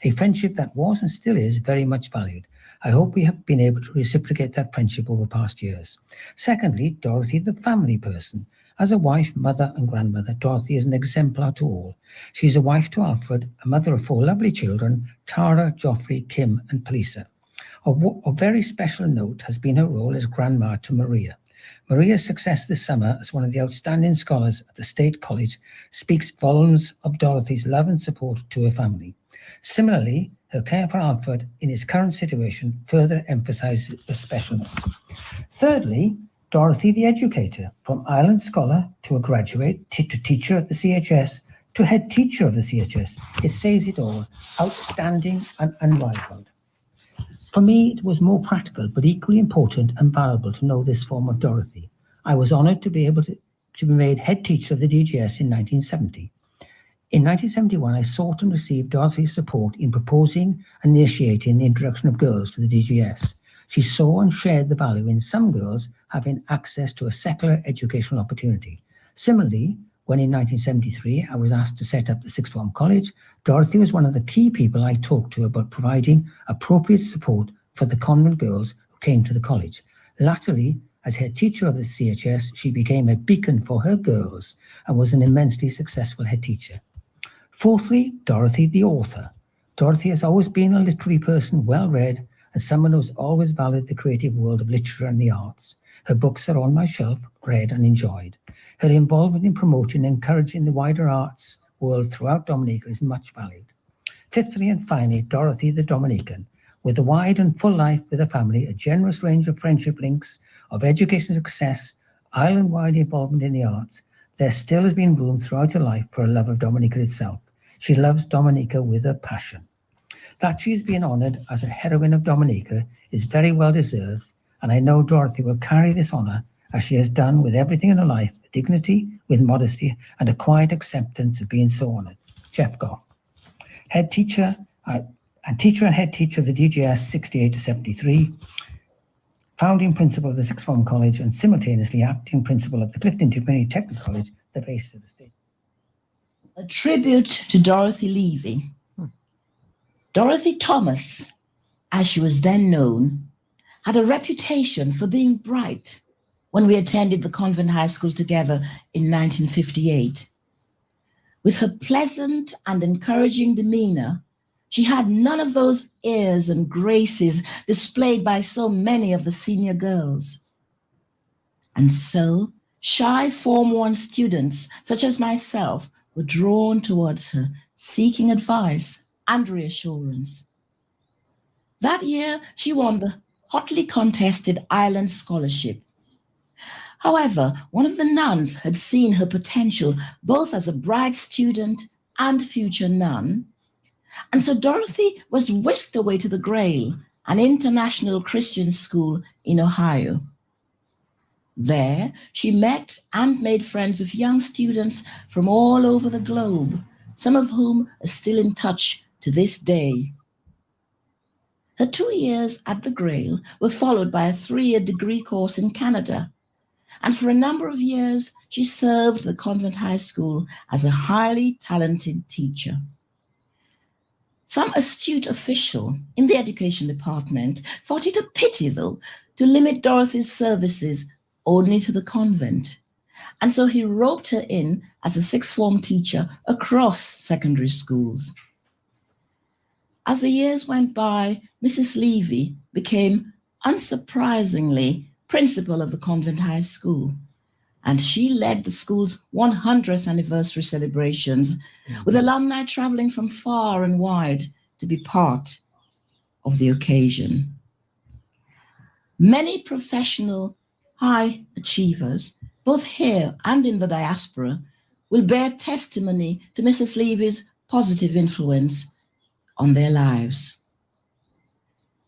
A friendship that was and still is very much valued. I hope we have been able to reciprocate that friendship over past years. Secondly, Dorothy, the family person. As a wife, mother, and grandmother, Dorothy is an exemplar to all. She is a wife to Alfred, a mother of 4 lovely children, Tara, Geoffrey, Kim, and Palisa. Of very special note has been her role as grandma to Maria. Maria's success this summer as one of the outstanding scholars at the State College speaks volumes of Dorothy's love and support to her family. Similarly, her care for Alfred in his current situation further emphasizes the specialness. Thirdly, Dorothy the educator, from Ireland scholar to a graduate, to teacher at the CHS, to head teacher of the CHS. It says it all, outstanding and unrivaled. For me, it was more practical, but equally important and valuable to know this form of Dorothy. I was honored to be able to be made head teacher of the DGS in 1970. In 1971, I sought and received Dorothy's support in proposing and initiating the introduction of girls to the DGS. She saw and shared the value in some girls having access to a secular educational opportunity. Similarly, when in 1973 I was asked to set up the Sixth Form College, Dorothy was one of the key people I talked to about providing appropriate support for the convent girls who came to the college. Latterly, as head teacher of the CHS, she became a beacon for her girls and was an immensely successful head teacher. Fourthly, Dorothy the author. Dorothy has always been a literary person, well-read, and someone who's always valued the creative world of literature and the arts. Her books are on my shelf, read and enjoyed. Her involvement in promoting and encouraging the wider arts world throughout Dominica is much valued. Fifthly and finally, Dorothy the Dominican. With a wide and full life with her family, a generous range of friendship links, of educational success, island-wide involvement in the arts, there still has been room throughout her life for a love of Dominica itself. She loves Dominica with a passion. That she is being honoured as a heroine of Dominica is very well deserved, and I know Dorothy will carry this honour as she has done with everything in her life, with dignity, with modesty, and a quiet acceptance of being so honoured. Jeff Goff, head teacher and head teacher of the DGS 68 to 73, founding principal of the Sixth Form College, and simultaneously acting principal of the Clifton Community Technical College, the base of the state. A tribute to Dorothy Leevey. Dorothy Thomas, as she was then known, had a reputation for being bright when we attended the convent high school together in 1958. With her pleasant and encouraging demeanor, she had none of those airs and graces displayed by so many of the senior girls. And so, shy Form 1 students, such as myself, were drawn towards her, seeking advice and reassurance. That year, she won the hotly contested Island Scholarship. However, one of the nuns had seen her potential both as a bright student and future nun, and so Dorothy was whisked away to the Grail, an international Christian school in Ohio. There, she met and made friends with young students from all over the globe, some of whom are still in touch to this day. Her 2 years at the Grail were followed by a 3-year degree course in Canada. And for a number of years, she served the convent high school as a highly talented teacher. Some astute official in the education department thought it a pity, though, to limit Dorothy's services only to the convent. And so he roped her in as a sixth form teacher across secondary schools. As the years went by, Mrs. Leevey became, unsurprisingly, principal of the convent high school. And she led the school's 100th anniversary celebrations, with alumni traveling from far and wide to be part of the occasion. Many professional high achievers, both here and in the diaspora, will bear testimony to Mrs. Leevey's positive influence on their lives.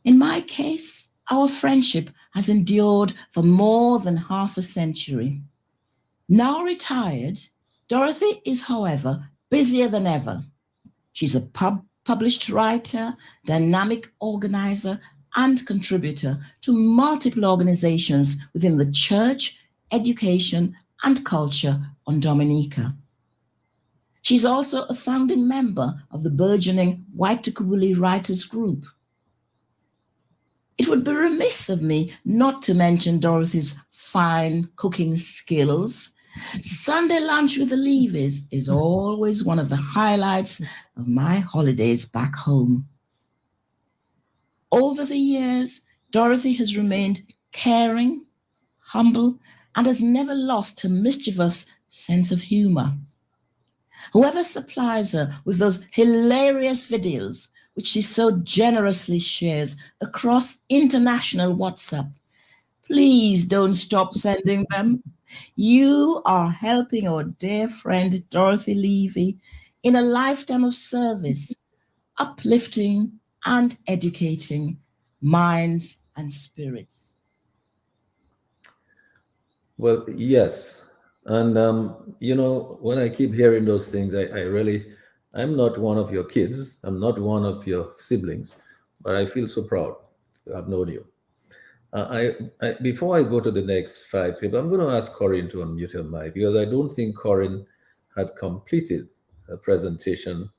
In my case, our friendship has endured for more than half a century. Now retired, Dorothy is, however, busier than ever. She's a published writer, dynamic organizer, and contributor to multiple organizations within the church, education, and culture on Dominica. She's also a founding member of the burgeoning White Tukubuli Writers Group. It would be remiss of me not to mention Dorothy's fine cooking skills. Sunday lunch with the Leeveys is always one of the highlights of my holidays back home. Over the years, Dorothy has remained caring, humble, and has never lost her mischievous sense of humor. Whoever supplies her with those hilarious videos, which she so generously shares across international WhatsApp, please don't stop sending them. You are helping our dear friend Dorothy Leevey in a lifetime of service, uplifting and educating minds and spirits. Well, yes. And, when I keep hearing those things, I'm not one of your kids. I'm not one of your siblings, but I feel so proud to have known you. Before I go to the next 5 people, I'm going to ask Corinne to unmute her mic, because I don't think Corinne had completed her presentation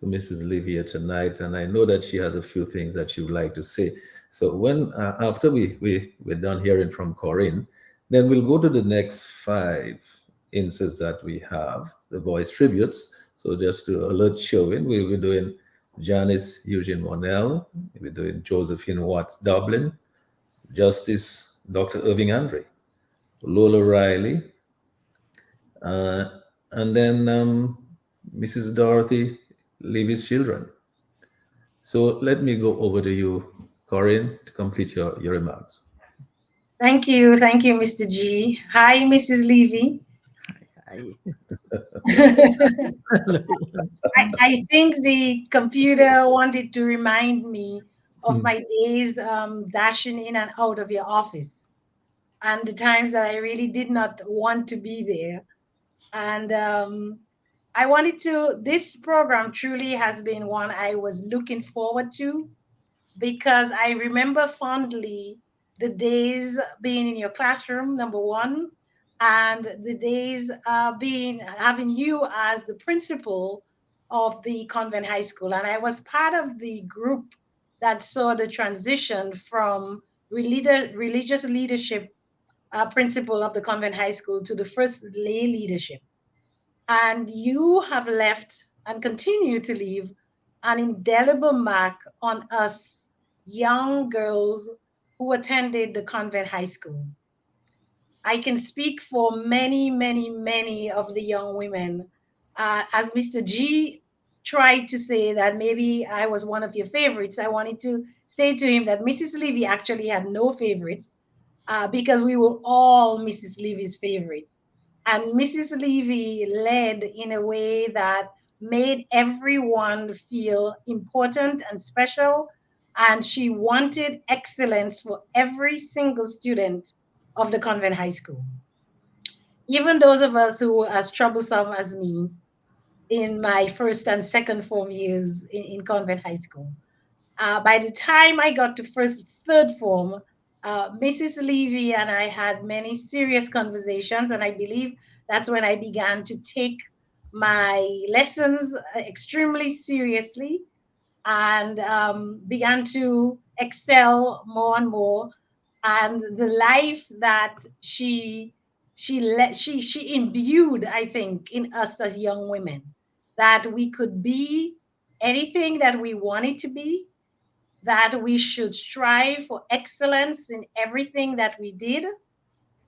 to Mrs. Leevey tonight, and I know that she has a few things that she would like to say. So when after we're done hearing from Corinne, then we'll go to the next 5 inserts that we have, the voice tributes. So just to alert showing, we'll be doing Janice Eugene Monell, we'll be doing Josephine Watts Dublin, Justice Dr. Irving Andre, Lola Riley, and then Mrs. Dorothy Leevey's children. So let me go over to you, Corinne, to complete your remarks. Thank you, Mr. G. Hi, Mrs. Leevey. Hi. I think the computer wanted to remind me of my days dashing in and out of your office, and the times that I really did not want to be there. And this program truly has been one I was looking forward to, because I remember fondly the days being in your classroom, number one, and the days having you as the principal of the convent high school. And I was part of the group that saw the transition from religious leadership principal of the convent high school to the first lay leadership. And you have left and continue to leave an indelible mark on us young girls who attended the convent high school. I can speak for many, many, many of the young women. As Mr. G tried to say that maybe I was one of your favorites, I wanted to say to him that Mrs. Leevey actually had no favorites, because we were all Mrs. Leevey's favorites. And Mrs. Leevey led in a way that made everyone feel important and special. And she wanted excellence for every single student of the convent high school. Even those of us who were as troublesome as me in my first and second form years in convent high school. By the time I got to third form, Mrs. Leevey and I had many serious conversations, and I believe that's when I began to take my lessons extremely seriously and began to excel more and more. And the life that she imbued, I think, in us as young women, that we could be anything that we wanted to be, that we should strive for excellence in everything that we did,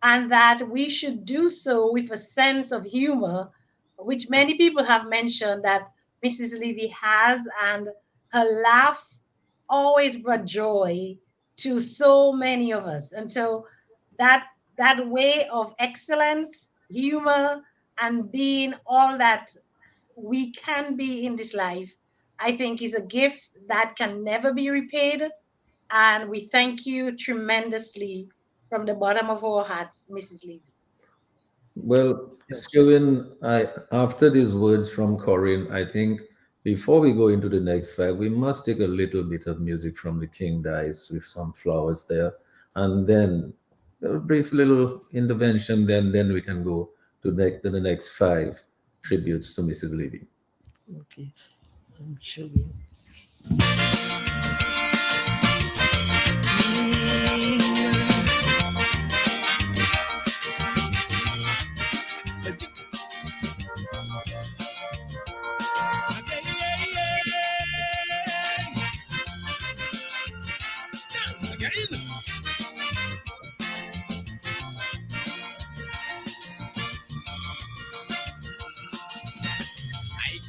and that we should do so with a sense of humor, which many people have mentioned that Mrs. Leevey has, and her laugh always brought joy to so many of us. And so that way of excellence, humor, and being all that we can be in this life, I think is a gift that can never be repaid. And we thank you tremendously from the bottom of our hearts, Mrs. Leevey. Well, Sheridan, after these words from Corinne, I think before we go into the next five, we must take a little bit of music from the QDos with some flowers there, and then a brief little intervention. Then we can go to the next five tributes to Mrs. Leevey. Okay, I'm showing.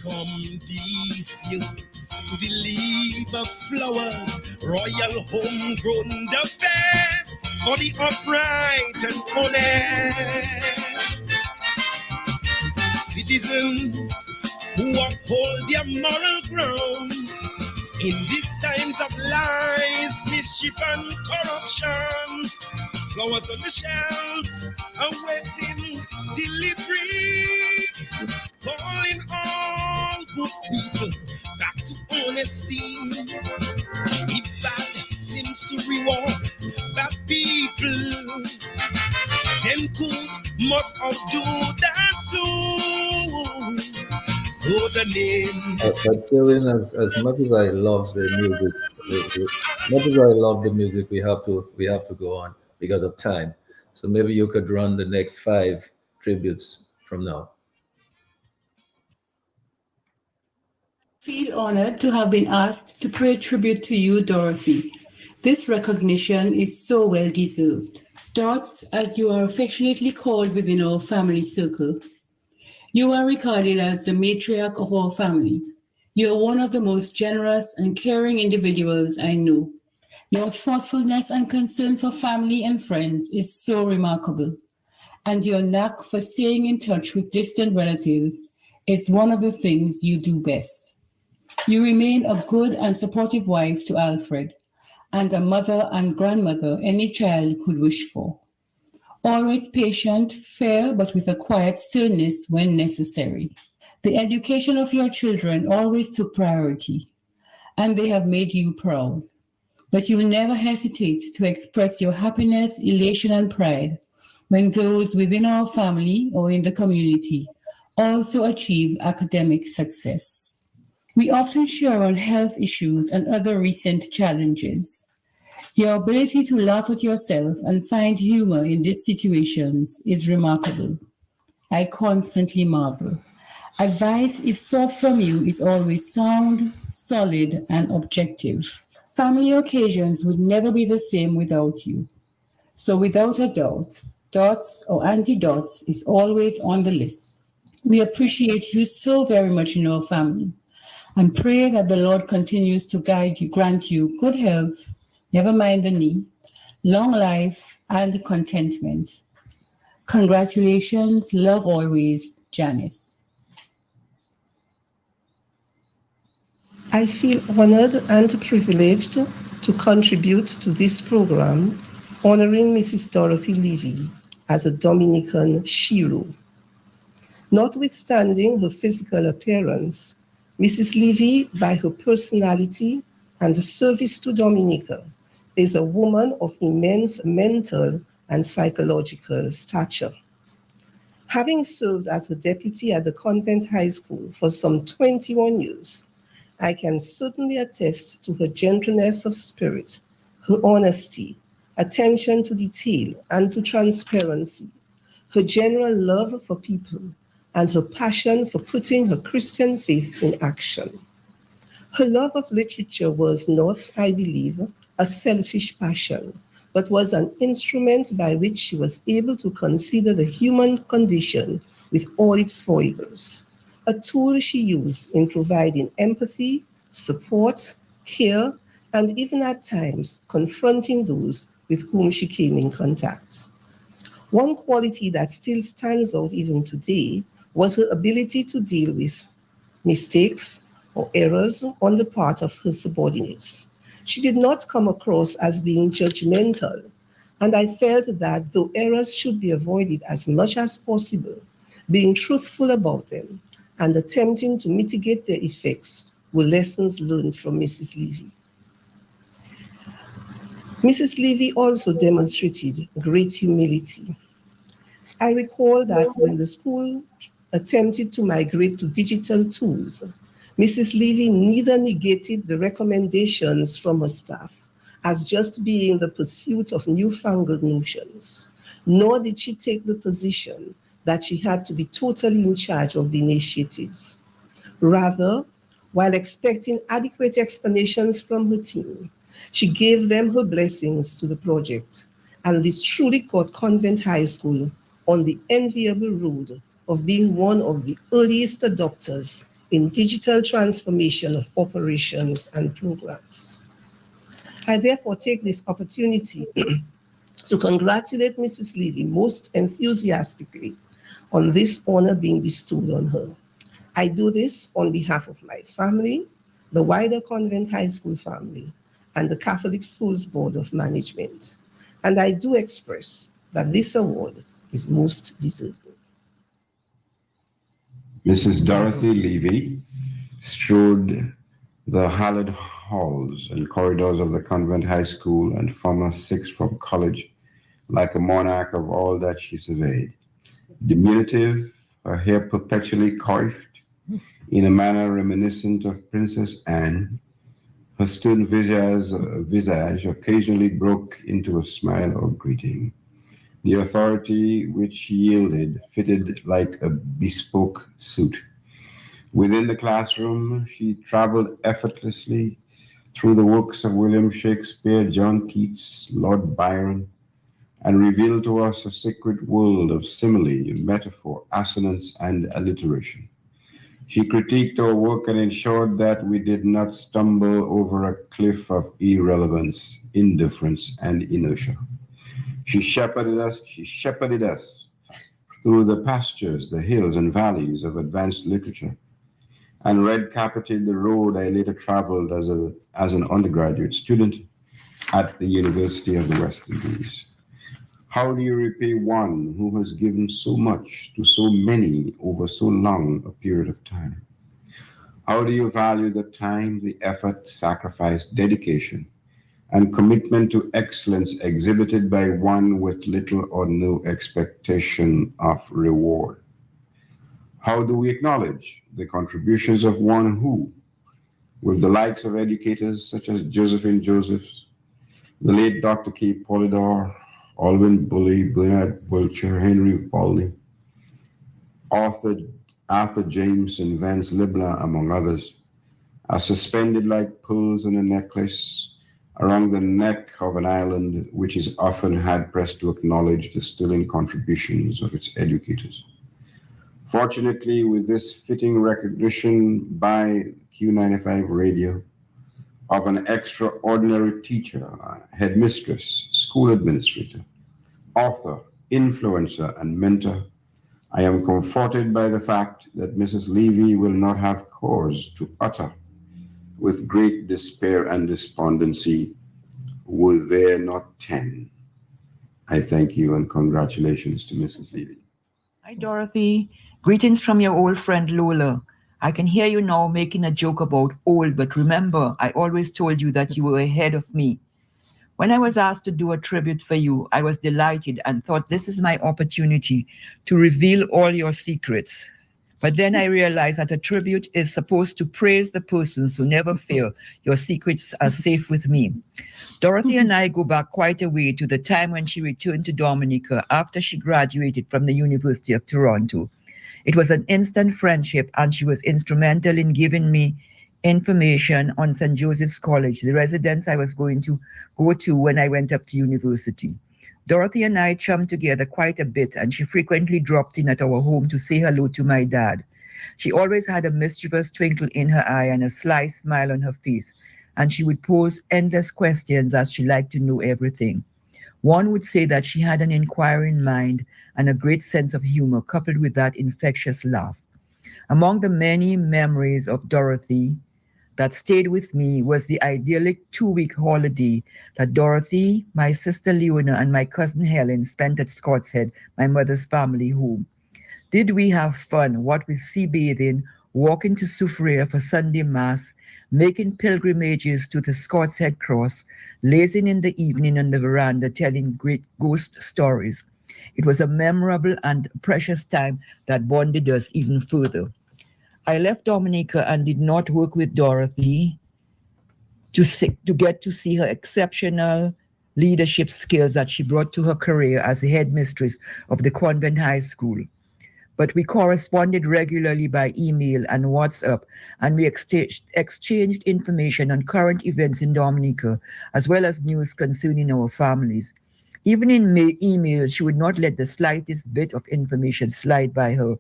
Come this year to deliver flowers, royal homegrown, the best for the upright and honest citizens who uphold their moral grounds in these times of lies, mischief, and corruption. Flowers on the shelf awaiting delivery, calling all good people back to honesty. If bad seems to reward bad people, then good must outdo that too. Though the names. But Sheridan, as much as I love the music, as much as I love the music, we have to go on because of time. So maybe you could run the next five tributes from now. Feel honored to have been asked to pay tribute to you, Dorothy. This recognition is so well deserved. Dots, as you are affectionately called within our family circle, you are regarded as the matriarch of our family. You are one of the most generous and caring individuals I know. Your thoughtfulness and concern for family and friends is so remarkable, and your knack for staying in touch with distant relatives is one of the things you do best. You remain a good and supportive wife to Alfred, and a mother and grandmother any child could wish for. Always patient, fair, but with a quiet sternness when necessary. The education of your children always took priority, and they have made you proud. But you never hesitate to express your happiness, elation, and pride when those within our family or in the community also achieve academic success. We often share on health issues and other recent challenges. Your ability to laugh at yourself and find humor in these situations is remarkable. I constantly marvel. Advice, if sought from you, is always sound, solid, and objective. Family occasions would never be the same without you. So without a doubt, Dots or Auntie Dots is always on the list. We appreciate you so very much in our family and pray that the Lord continues to guide you, grant you good health, never mind the knee, long life, and contentment. Congratulations, love always, Janice. I feel honored and privileged to contribute to this program honoring Mrs. Dorothy Leevey as a Dominican hero. Notwithstanding her physical appearance, Mrs. Leevey, by her personality, and service to Dominica, is a woman of immense mental and psychological stature. Having served as a deputy at the convent high school for some 21 years, I can certainly attest to her gentleness of spirit, her honesty, attention to detail and to transparency, her general love for people, and her passion for putting her Christian faith in action. Her love of literature was not, I believe, a selfish passion, but was an instrument by which she was able to consider the human condition with all its foibles, a tool she used in providing empathy, support, care, and even at times confronting those with whom she came in contact. One quality that still stands out even today was her ability to deal with mistakes or errors on the part of her subordinates. She did not come across as being judgmental, and I felt that though errors should be avoided as much as possible, being truthful about them and attempting to mitigate their effects were lessons learned from Mrs. Leevey. Mrs. Leevey also demonstrated great humility. I recall that when the school attempted to migrate to digital tools, Mrs. Leevey neither negated the recommendations from her staff as just being the pursuit of newfangled notions, nor did she take the position that she had to be totally in charge of the initiatives. Rather, while expecting adequate explanations from her team, she gave them her blessings to the project, and this truly caught Convent High School on the enviable road of being one of the earliest adopters in digital transformation of operations and programs. I therefore take this opportunity to congratulate Mrs. Leevey most enthusiastically on this honor being bestowed on her. I do this on behalf of my family, the wider Convent High School family, and the Catholic Schools Board of Management. And I do express that this award is most deserving. Mrs. Dorothy Leevey strode the hallowed halls and corridors of the convent high school and former sixth form college like a monarch of all that she surveyed. Diminutive, her hair perpetually coiffed in a manner reminiscent of Princess Anne, her stern visage occasionally broke into a smile or greeting. The authority which she yielded fitted like a bespoke suit. Within the classroom, she traveled effortlessly through the works of William Shakespeare, John Keats, Lord Byron, and revealed to us a sacred world of simile, metaphor, assonance, and alliteration. She critiqued our work and ensured that we did not stumble over a cliff of irrelevance, indifference, and inertia. She shepherded us through the pastures, the hills, and valleys of advanced literature, and red carpeted the road I later traveled as an undergraduate student at the University of the West Indies. How do you repay one who has given so much to so many over so long a period of time? How do you value the time, the effort, sacrifice, dedication, and commitment to excellence exhibited by one with little or no expectation of reward? How do we acknowledge the contributions of one who, with the likes of educators such as Josephine Josephs, the late Dr. K. Polydor, Alvin Bully, Bernard Wiltshire, Henry Bolney, Arthur James, and Vance Libla, among others, are suspended like pearls in a necklace around the neck of an island which is often hard-pressed to acknowledge the sterling contributions of its educators. Fortunately, with this fitting recognition by Q95 Radio of an extraordinary teacher, headmistress, school administrator, author, influencer, and mentor, I am comforted by the fact that Mrs. Leevey will not have cause to utter with great despair and despondency, were there not 10? I thank you and congratulations to Mrs. Leevey. Hi, Dorothy. Greetings from your old friend Lola. I can hear you now making a joke about old, but remember, I always told you that you were ahead of me. When I was asked to do a tribute for you, I was delighted and thought this is my opportunity to reveal all your secrets. But then I realized that a tribute is supposed to praise the persons who never fear your secrets are safe with me. Dorothy and I go back quite a way to the time when she returned to Dominica after she graduated from the University of Toronto. It was an instant friendship, and she was instrumental in giving me information on St. Joseph's College, the residence I was going to go to when I went up to university. Dorothy and I chummed together quite a bit, and she frequently dropped in at our home to say hello to my dad. She always had a mischievous twinkle in her eye and a sly smile on her face, and she would pose endless questions as she liked to know everything. One would say that she had an inquiring mind and a great sense of humor, coupled with that infectious laugh. Among the many memories of Dorothy that stayed with me was the idyllic 2-week holiday that Dorothy, my sister Leona, and my cousin Helen spent at Scott's Head, my mother's family home. Did we have fun, what with sea bathing, walking to Soufriere for Sunday Mass, making pilgrimages to the Scott's Head Cross, lazing in the evening on the veranda telling great ghost stories. It was a memorable and precious time that bonded us even further. I left Dominica and did not work with Dorothy to get to see her exceptional leadership skills that she brought to her career as the headmistress of the convent high school. But we corresponded regularly by email and WhatsApp, and we exchanged information on current events in Dominica, as well as news concerning our families. Even in emails, she would not let the slightest bit of information slide by her.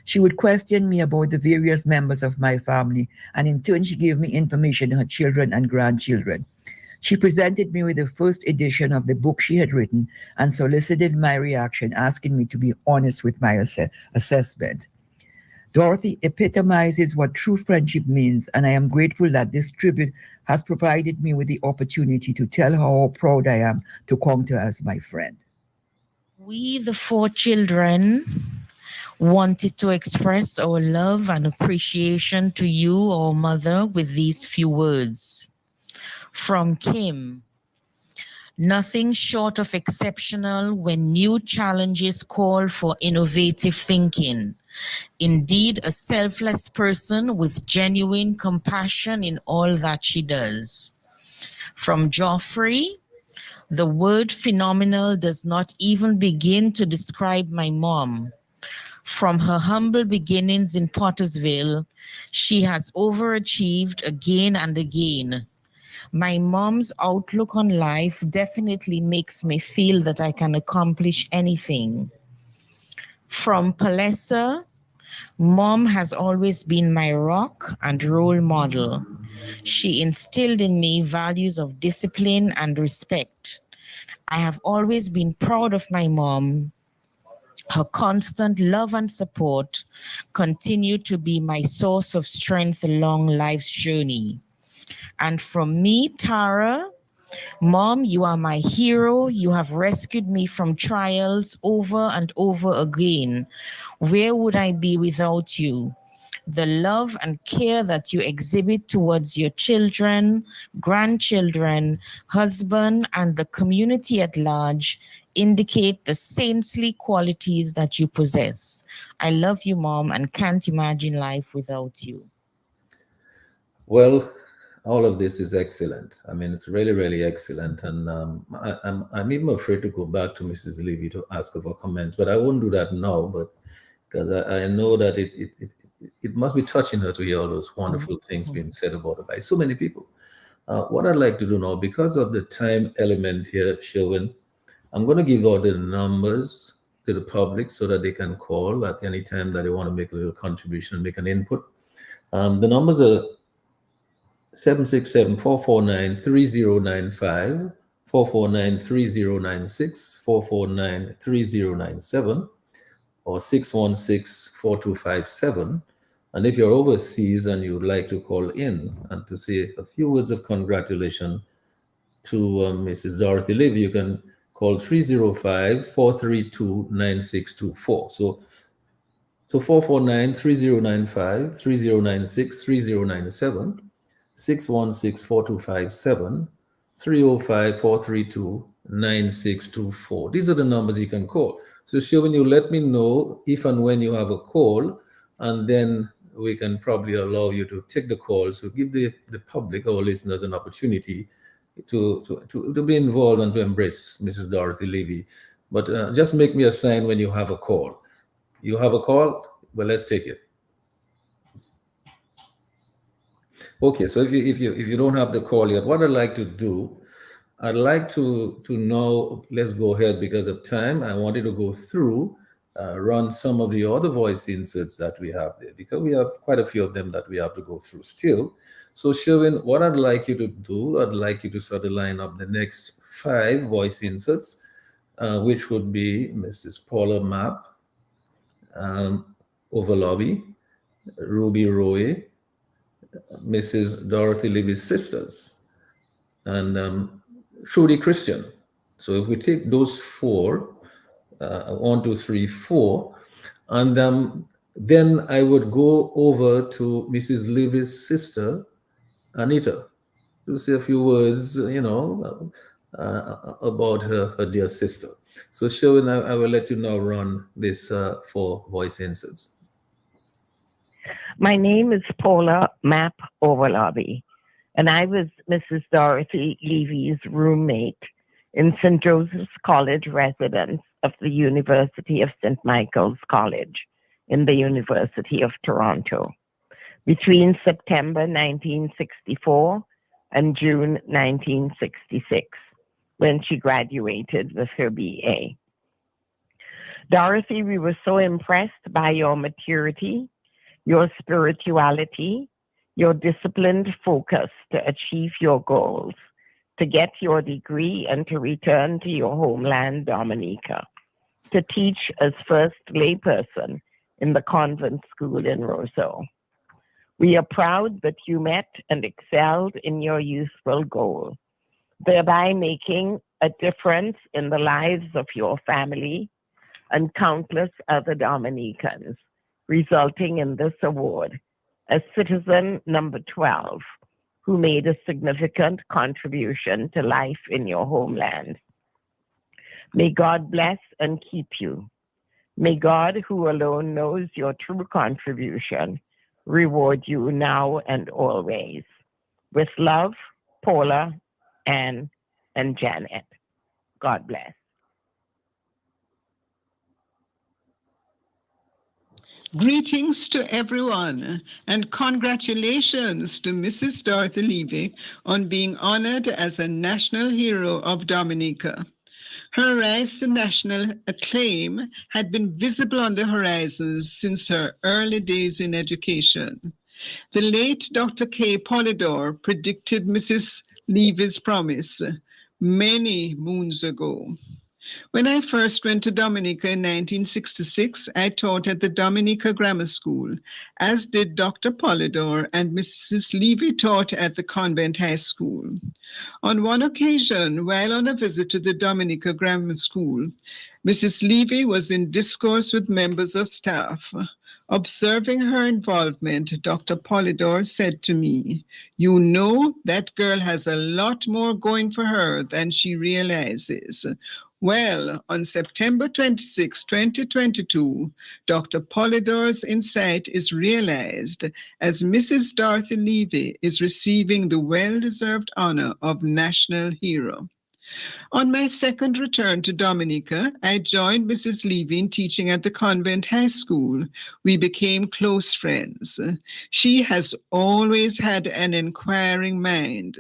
She would question me about the various members of my family, and in turn she gave me information on her children and grandchildren. She presented me with the first edition of the book she had written and solicited my reaction, asking me to be honest with my assessment. Dorothy epitomizes what true friendship means, and I am grateful that this tribute has provided me with the opportunity to tell her how proud I am to count her as my friend. We, the 4 children, wanted to express our love and appreciation to you, our mother, with these few words. From Kim, nothing short of exceptional when new challenges call for innovative thinking. Indeed, a selfless person with genuine compassion in all that she does. From Joffrey, the word phenomenal does not even begin to describe my mom. From her humble beginnings in Pottersville, she has overachieved again and again. My mom's outlook on life definitely makes me feel that I can accomplish anything. From Palessa, Mom has always been my rock and role model. She instilled in me values of discipline and respect. I have always been proud of my mom. Her constant love and support continue to be my source of strength along life's journey. And from me, Tara, Mom, you are my hero. You have rescued me from trials over and over again. Where would I be without you? The love and care that you exhibit towards your children, grandchildren, husband, and the community at large indicate the saintly qualities that you possess. I love you, Mom, and can't imagine life without you. Well, all of this is excellent. I mean, it's really, really excellent. And I'm even afraid to go back to Mrs. Leevey to ask her for comments, but I won't do that now. But because I know that it must be touching her to hear all those wonderful things being said about her by so many people. What I'd like to do now, because of the time element here, Sherwin, I'm going to give out the numbers to the public so that they can call at any time that they want to make a little contribution, make an input. The numbers are 767-449-3095, 449-3096, 449-3097, or 616-4257. And if you're overseas and you would like to call in and to say a few words of congratulations to Mrs. Dorothy Leevey, you can call 305-432-9624. So So 449-3095, 3096, 3097, 616-4257, 305-432-9624. These are the numbers you can call. So Sheridan, you let me know if and when you have a call, and then we can probably allow you to take the call. So give the public, our listeners, an opportunity to be involved and to embrace Mrs. Dorothy Leevey. But just make me a sign when you have a call. You have a call? Well, let's take it. Okay, so if you don't have the call yet, what I'd like to do, I'd like to know, let's go ahead because of time. I wanted to go through, run some of the other voice inserts that we have there, because we have quite a few of them that we have to go through still. So Sheridan, what I'd like you to do, I'd like you to sort of line up the next 5 voice inserts, which would be Mrs. Paula Mapp, Overlobby, Ruby Roy, Mrs. Dorothy Leevey's sisters, and Trudy Christian. So if we take those 4, 1, 2, 3, 4, and then I would go over to Mrs. Leevey's sister, Anita, to say a few words, about her dear sister. So Sheridan, I will let you now run this 4 voice inserts. My name is Paula Mapp Overlobby, and I was Mrs. Dorothy Leevey's roommate in St. Joseph's College residence of the University of St. Michael's College in the University of Toronto between September 1964 and June 1966, when she graduated with her BA. Dorothy, we were so impressed by your maturity, your spirituality, your disciplined focus to achieve your goals, to get your degree and to return to your homeland, Dominica, to teach as first layperson in the convent school in Roseau. We are proud that you met and excelled in your useful goal, thereby making a difference in the lives of your family and countless other Dominicans, resulting in this award as citizen number 12, who made a significant contribution to life in your homeland. May God bless and keep you. May God, who alone knows your true contribution, reward you now and always. With love, Paula, Anne, and Janet. God bless. Greetings to everyone, and congratulations to Mrs. Dorothy Leevey on being honored as a National Hero of Dominica. Her rise to national acclaim had been visible on the horizons since her early days in education. The late Dr. K. Polidor predicted Mrs. Leevey's promise many moons ago. When I first went to Dominica in 1966, I taught at the Dominica Grammar School, as did Dr. Polidor, and Mrs. Leevey taught at the Convent High School. On one occasion, while on a visit to the Dominica Grammar School, Mrs. Leevey was in discourse with members of staff. Observing her involvement, Dr. Polidor said to me, "You know, that girl has a lot more going for her than she realizes." Well, on September 26, 2022, Dr. Polidor's insight is realized as Mrs. Dorothy Leevey is receiving the well-deserved honor of National Hero. On my second return to Dominica, I joined Mrs. Leevey in teaching at the Convent High School. We became close friends. She has always had an inquiring mind.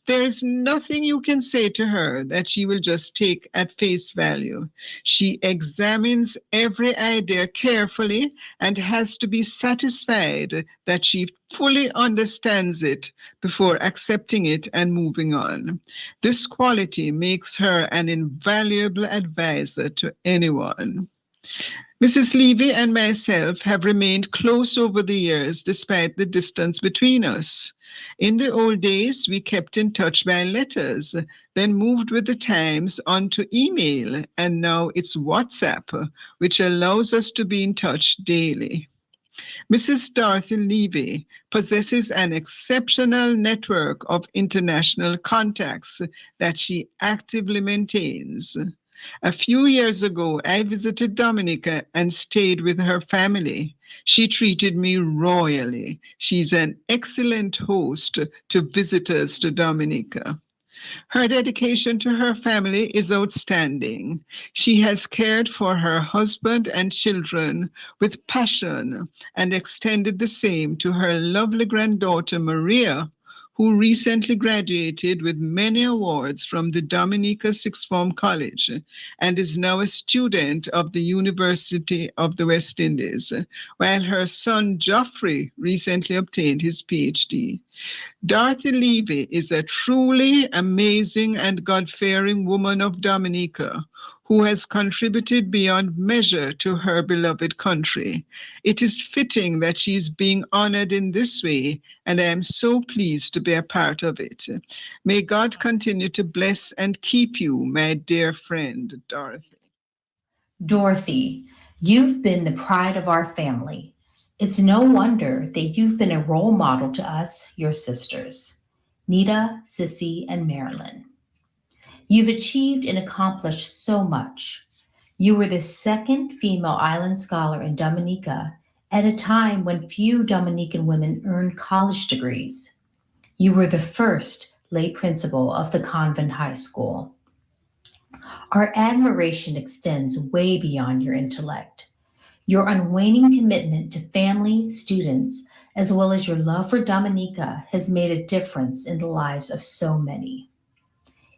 There is nothing you can say to her that she will just take at face value. She examines every idea carefully and has to be satisfied that she fully understands it before accepting it and moving on. This quality makes her an invaluable advisor to anyone. Mrs. Leevey and myself have remained close over the years despite the distance between us. In the old days, we kept in touch by letters, then moved with the times onto email, and now it's WhatsApp, which allows us to be in touch daily. Mrs. Dorothy Leevey possesses an exceptional network of international contacts that she actively maintains. A few years ago, I visited Dominica and stayed with her family. She treated me royally. She's an excellent host to visitors to Dominica. Her dedication to her family is outstanding. She has cared for her husband and children with passion and extended the same to her lovely granddaughter Maria, who recently graduated with many awards from the Dominica Sixth Form College and is now a student of the University of the West Indies, while her son Geoffrey recently obtained his PhD. Dorothy Leevey is a truly amazing and God-fearing woman of Dominica who has contributed beyond measure to her beloved country. It is fitting that she is being honored in this way, and I am so pleased to be a part of it. May God continue to bless and keep you, my dear friend, Dorothy. Dorothy, you've been the pride of our family. It's no wonder that you've been a role model to us, your sisters, Nita, Sissy, and Marilyn. You've achieved and accomplished so much. You were the second female island scholar in Dominica at a time when few Dominican women earned college degrees. You were the first lay principal of the convent high school. Our admiration extends way beyond your intellect. Your unwaning commitment to family, students, as well as your love for Dominica has made a difference in the lives of so many.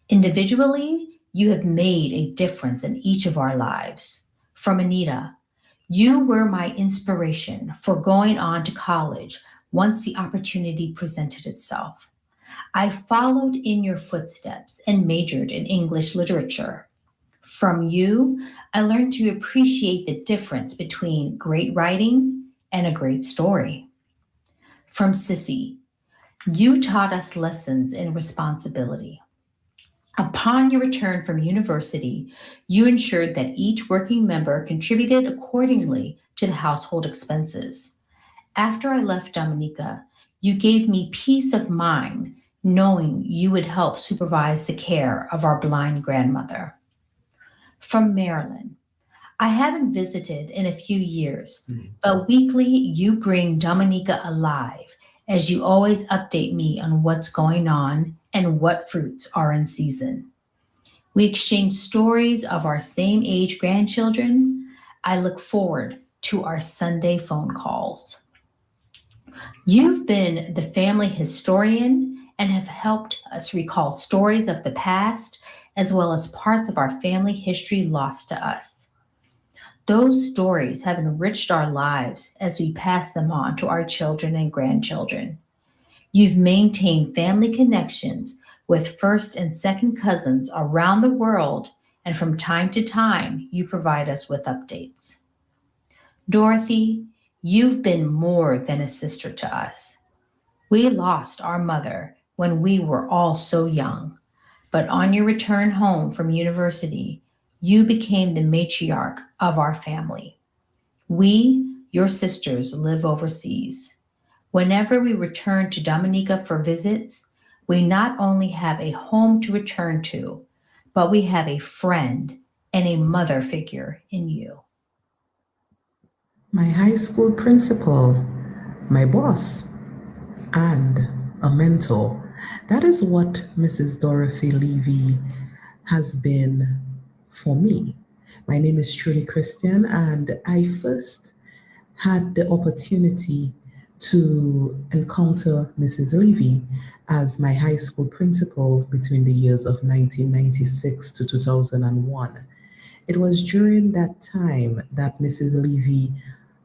Individually, you have made a difference in each of our lives. From Anita, you were my inspiration for going on to college once the opportunity presented itself. I followed in your footsteps and majored in English literature. From you, I learned to appreciate the difference between great writing and a great story. From Sissy, you taught us lessons in responsibility. Upon your return from university, you ensured that each working member contributed accordingly to the household expenses. After I left Dominica, you gave me peace of mind knowing you would help supervise the care of our blind grandmother. From Maryland, I haven't visited in a few years, but weekly you bring Dominica alive as you always update me on what's going on and what fruits are in season. We exchange stories of our same age grandchildren. I look forward to our Sunday phone calls. You've been the family historian and have helped us recall stories of the past as well as parts of our family history lost to us. Those stories have enriched our lives as we pass them on to our children and grandchildren. You've maintained family connections with first and second cousins around the world, and from time to time, you provide us with updates. Dorothy, you've been more than a sister to us. We lost our mother when we were all so young, but on your return home from university, you became the matriarch of our family. We, your sisters, live overseas. Whenever we return to Dominica for visits, we not only have a home to return to, but we have a friend and a mother figure in you. My high school principal, my boss, and a mentor. That is what Mrs. Dorothy Leevey has been for me. My name is Trudy Christian, and I first had the opportunity to encounter Mrs. Leevey as my high school principal between the years of 1996 to 2001. It was during that time that Mrs. Leevey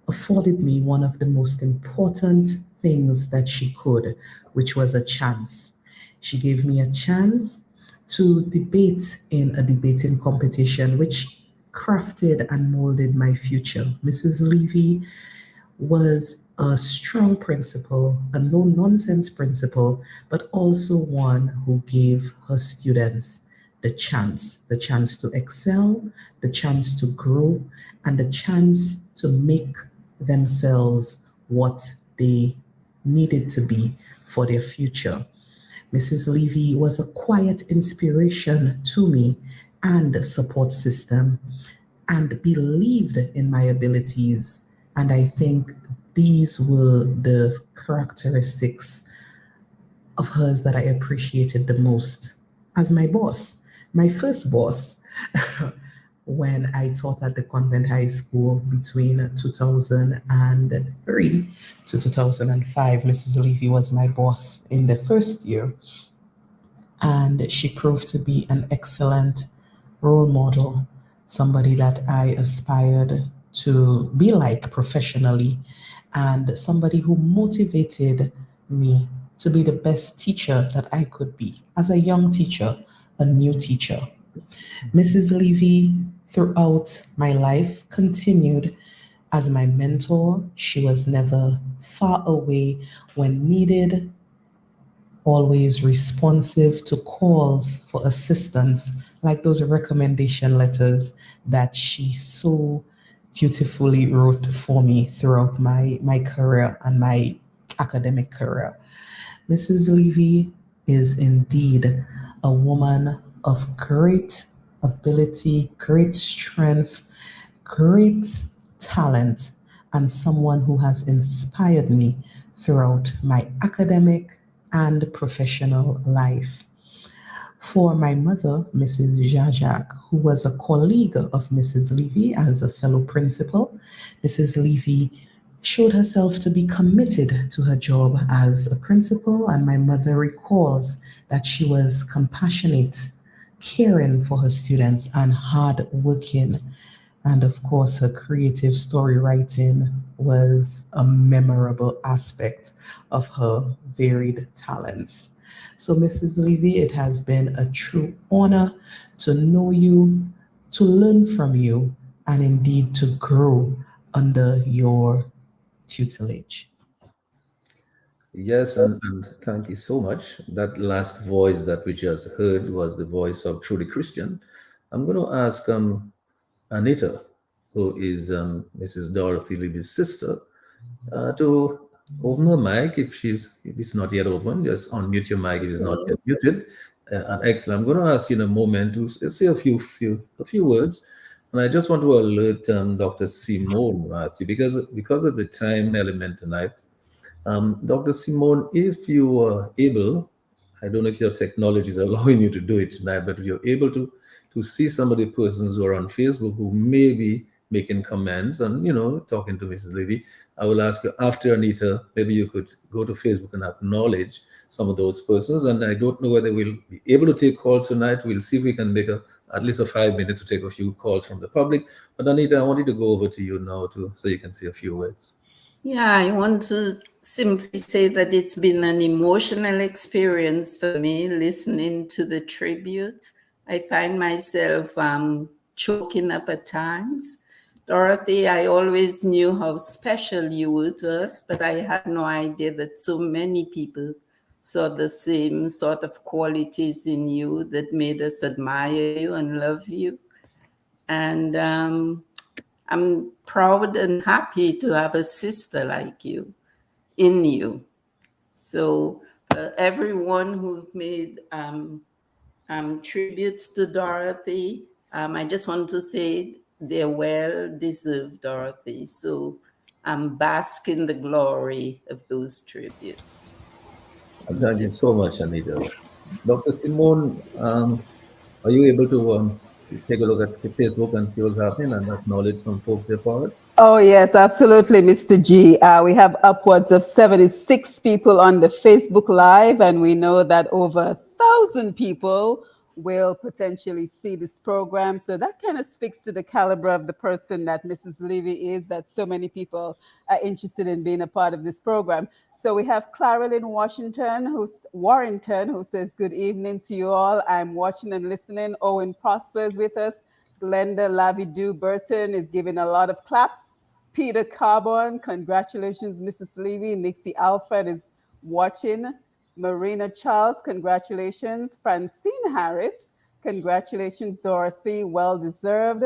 afforded me one of the most important things that she could, which was a chance. She gave me a chance to debate in a debating competition, which crafted and molded my future. Mrs. Leevey was a strong principal, a no nonsense principal, but also one who gave her students the chance to excel, the chance to grow, and the chance to make themselves what they needed to be for their future. Mrs. Leevey was a quiet inspiration to me and a support system and believed in my abilities. And I think these were the characteristics of hers that I appreciated the most as my boss, my first boss. When I taught at the convent high school between 2003 to 2005, Mrs. Leevey was my boss in the first year, and she proved to be an excellent role model, somebody that I aspired to be like professionally, and somebody who motivated me to be the best teacher that I could be as a young teacher, a new teacher. Mrs. Leevey, throughout my life, continued as my mentor. She was never far away when needed, always responsive to calls for assistance, like those recommendation letters that she so dutifully wrote for me throughout my career and my academic career. Mrs. Leevey is indeed a woman of great ability, great strength, great talent, and someone who has inspired me throughout my academic and professional life. For my mother, Mrs. Jajak, who was a colleague of Mrs. Leevey as a fellow principal, Mrs. Leevey showed herself to be committed to her job as a principal, and my mother recalls that she was compassionate, caring for her students, and hardworking. And of course, her creative story writing was a memorable aspect of her varied talents. So, Mrs. Leevey, it has been a true honor to know you, to learn from you, and indeed to grow under your tutelage. Yes, and thank you so much. That last voice that we just heard was the voice of Trudy Christian. I'm going to ask Anita, who is Mrs. Dorothy Levy's sister, to open her mic if it's not yet open. Just unmute your mic if it's not yet muted. And excellent. I'm going to ask you in a moment to say a few words, and I just want to alert Dr. Simone Ratti because of the time element tonight. Dr. Simone, if you are able, I don't know if your technology is allowing you to do it tonight, but if you're able to see some of the persons who are on Facebook who may be making comments and talking to Mrs. Leevey, I will ask you after Anita, maybe you could go to Facebook and acknowledge some of those persons. And I don't know whether we'll be able to take calls tonight. We'll see if we can make at least 5 minutes to take a few calls from the public. But Anita, I wanted to go over to you now so you can say a few words. Yeah, I want to simply say that it's been an emotional experience for me listening to the tributes. I find myself choking up at times. Dorothy, I always knew how special you were to us, but I had no idea that so many people saw the same sort of qualities in you that made us admire you and love you. And I'm proud and happy to have a sister like you, in you. So everyone who've made tributes to Dorothy, I just want to say they're well deserved, Dorothy. So I'm basking the glory of those tributes. Thank you so much, Anita. Dr. Simone, are you able to take a look at Facebook and see what's happening and acknowledge some folks there for us? Oh, yes, absolutely, Mr. G. We have upwards of 76 people on the Facebook Live, and we know that over 1,000 people will potentially see this program. So that kind of speaks to the caliber of the person that Mrs. Leevey is, that so many people are interested in being a part of this program. So we have Claralyn Warrington, who says, good evening to you all. I'm watching and listening. Owen Prosper is with us. Glenda Lavidu Burton is giving a lot of claps. Peter Carbon, congratulations, Mrs. Leevey. Nixie Alfred is watching. Marina Charles, congratulations. Francine Harris, congratulations, Dorothy, well deserved.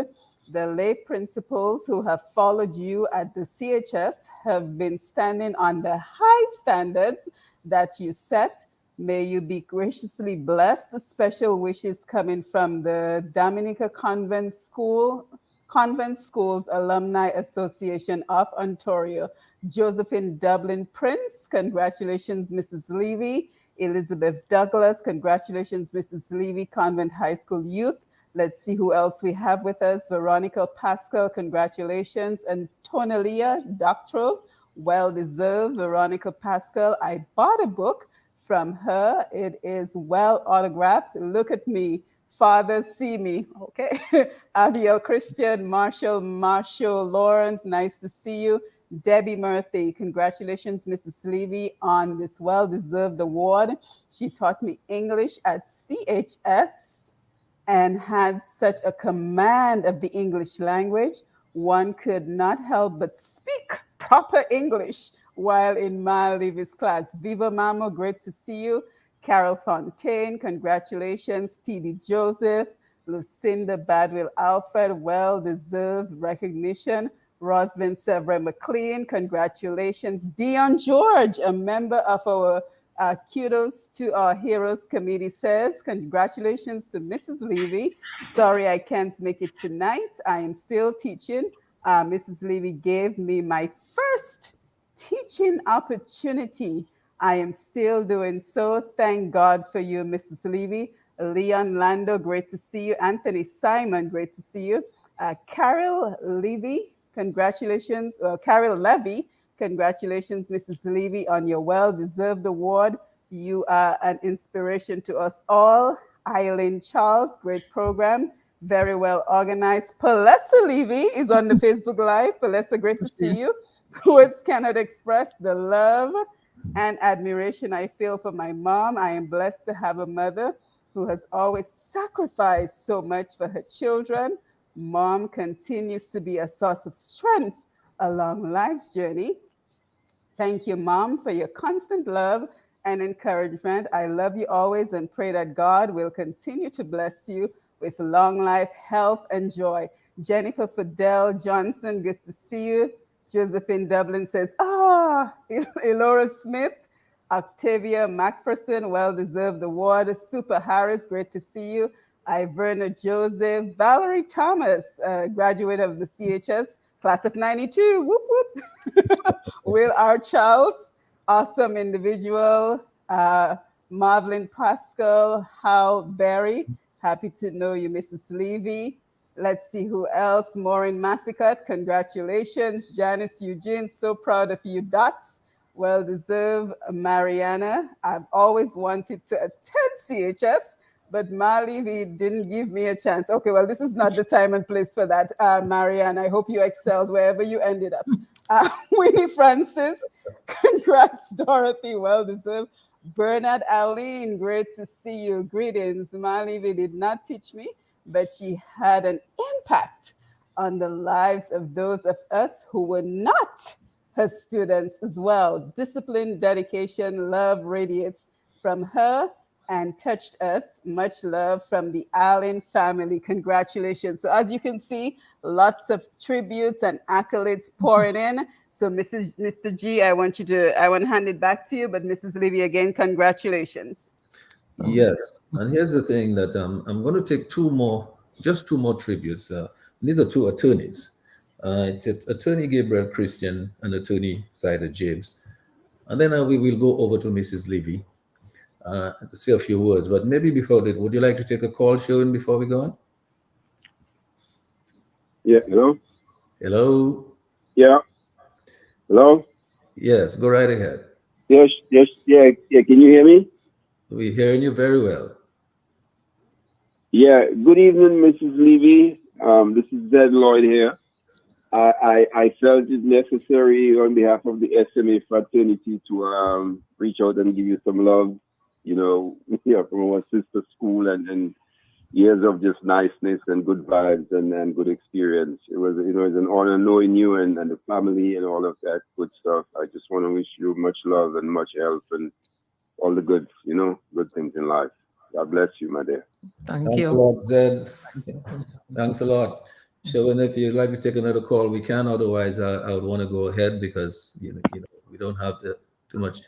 The lay principals who have followed you at the CHS have been standing on the high standards that you set. May you be graciously blessed. The special wishes coming from the Dominica Convent Schools Alumni Association of Ontario. Josephine Dublin Prince, congratulations, Mrs. Leevey. Elizabeth Douglas, congratulations, Mrs. Leevey, Convent High School Youth. Let's see who else we have with us. Veronica Pascal, congratulations. And Tonalia Doctoral, well deserved. Veronica Pascal, I bought a book from her. It is well autographed. Look at me. Father, see me. Okay. Abiel Christian, Marshall Lawrence, nice to see you. Debbie Murphy, congratulations, Mrs. Leevey, on this well-deserved award. She taught me English at CHS and had such a command of the English language. One could not help but speak proper English while in Ma Levy's class. Viva Mama, great to see you. Carol Fontaine, congratulations. T.D. Joseph, Lucinda Badwill Alfred, well-deserved recognition. Rosalind Severa McLean, congratulations. Dion George, a member of our QDos to Our Heroes Committee, says, congratulations to Mrs. Leevey. Sorry I can't make it tonight. I am still teaching. Mrs. Leevey gave me my first teaching opportunity. I am still doing so. Thank God for you, Mrs. Leevey. Leon Lando, great to see you. Anthony Simon, great to see you. Carol Leevey, congratulations. Carol Levy, congratulations, Mrs. Leevey, on your well-deserved award. You are an inspiration to us all. Eileen Charles, great program, very well organized. Palessa Leevey is on the Facebook Live. Palessa, great to see you. Words cannot express the love and admiration I feel for my mom. I am blessed to have a mother who has always sacrificed so much for her children. Mom continues to be a source of strength along life's journey. Thank you, Mom, for your constant love and encouragement. I love you always and pray that God will continue to bless you with long life, health, and joy. Jennifer Fidel Johnson, good to see you. Josephine Dublin says, Elora Smith, Octavia Macpherson, well-deserved award. Super Harris, great to see you. Iverna Joseph, Valerie Thomas, graduate of the CHS, class of 92, whoop, whoop. Will R. Charles, awesome individual. Marvelyn Pascal, Hal Berry, happy to know you, Mrs. Leevey. Let's see who else. Maureen Massicott, congratulations. Janice Eugene, so proud of you, Dots. Well deserved. Mariana, I've always wanted to attend CHS, but Leevey didn't give me a chance. Okay, well, this is not the time and place for that, Mariana. I hope you excelled wherever you ended up. Winnie Francis, congrats, Dorothy, well deserved. Bernard Aline, great to see you. Greetings. Leevey did not teach me, but she had an impact on the lives of those of us who were not her students as well. Discipline, dedication, love radiates from her and touched us. Much love from the Allen family. Congratulations. So as you can see, lots of tributes and accolades pouring in. So Mr. G, I want to hand it back to you, but Mrs. Leevey, again, congratulations. Yes, and here's the thing that I'm going to take just two more tributes. These are two attorneys. It's Attorney Gabriel Christian and Attorney Sider James. And then we will go over to Mrs. Leevey to say a few words. But maybe before that, would you like to take a call, Sheridan, before we go on? Yeah, hello? Hello? Yeah. Hello? Yes, go right ahead. Yes, yeah. Can you hear me? We're hearing you very well. Yeah, good evening, Mrs. Leevey. This is Zed Lloyd here. I felt it necessary on behalf of the SMA fraternity to reach out and give you some love, from our sister school and years of just niceness and good vibes and good experience. It was, you know, it's an honor knowing you and the family and all of that good stuff. I just want to wish you much love and much health and all the good, you know, good things in life. God bless you, my dear. Thanks a lot, Zed. Thanks a lot. Sheridan, if you'd like to take another call, we can. Otherwise, I would want to go ahead because you know we don't have too much.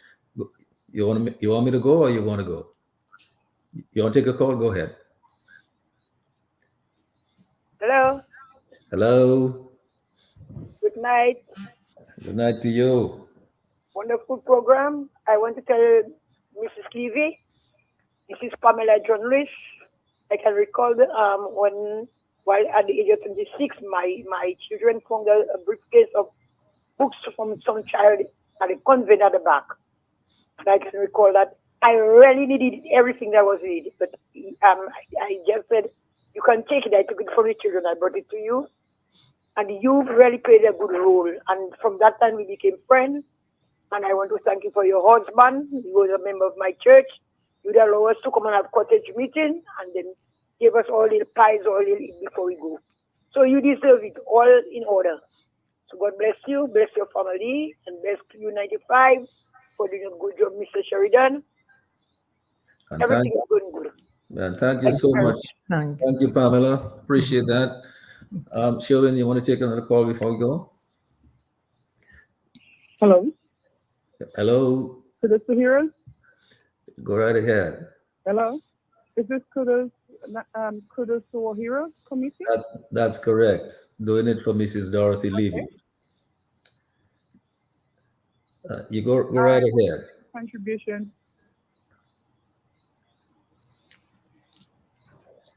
You want me to go or you want to go? You want to take a call? Go ahead. Hello. Hello. Good night. Good night to you. Wonderful program. I want to tell Mrs. Leevey, this is Pamela journalist. I can recall while at the age of 26, my children found a briefcase of books from some child at a convent at the back. And I can recall that I really needed everything that was needed. But I just said, you can take it. I took it from the children. I brought it to you. And you really played a good role. And from that time, we became friends. And I want to thank you for your husband. He was a member of my church. You'd allow us to come and have cottage meeting and then give us all little pies or little eat before we go. So you deserve it all in order. So God bless you, bless your family, and bless Q95 for doing a good job, Mr. Sheridan. And Everything is going good. And thank you so much. Thank you, Pamela. Appreciate that. Sheridan, you want to take another call before we go? Hello. Hello. Kudos to Heroes. Go right ahead. Hello. Is this Kudos to Our Heroes committee? That's correct. Doing it for Mrs. Dorothy Leevey. You go right ahead. Contribution.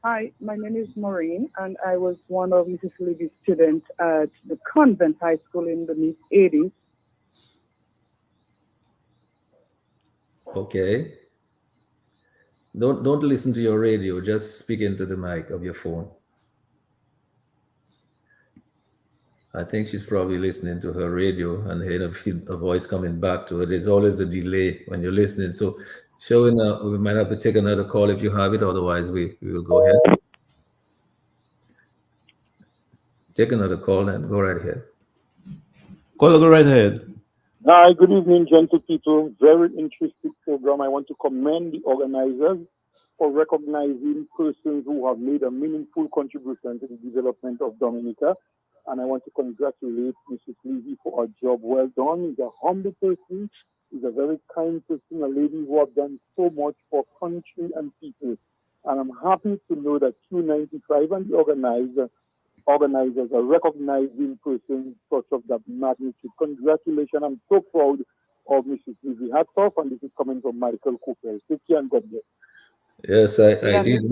Hi, my name is Maureen, and I was one of Mrs. Leevey's students at the convent high school in the mid-80s. Okay. Don't listen to your radio. Just speak into the mic of your phone. I think she's probably listening to her radio and heard a voice coming back to her. There's always a delay when you're listening. So, we might have to take another call if you have it. Otherwise, we will go ahead. Take another call and go right ahead. Go right ahead. Hi, good evening, gentle people. Very interesting program. I want to commend the organizers for recognizing persons who have made a meaningful contribution to the development of Dominica. And I want to congratulate Mrs. Leevey for a job well done. She's a humble person. She's a very kind person, a lady who has done so much for country and people. And I'm happy to know that Q95 and the organizers are recognizing persons such of that magnitude. Congratulations. I'm so proud of Mrs. Leevey. Hats off, and this is coming from Michael Cooper. Take care and God bless. Yes, I did.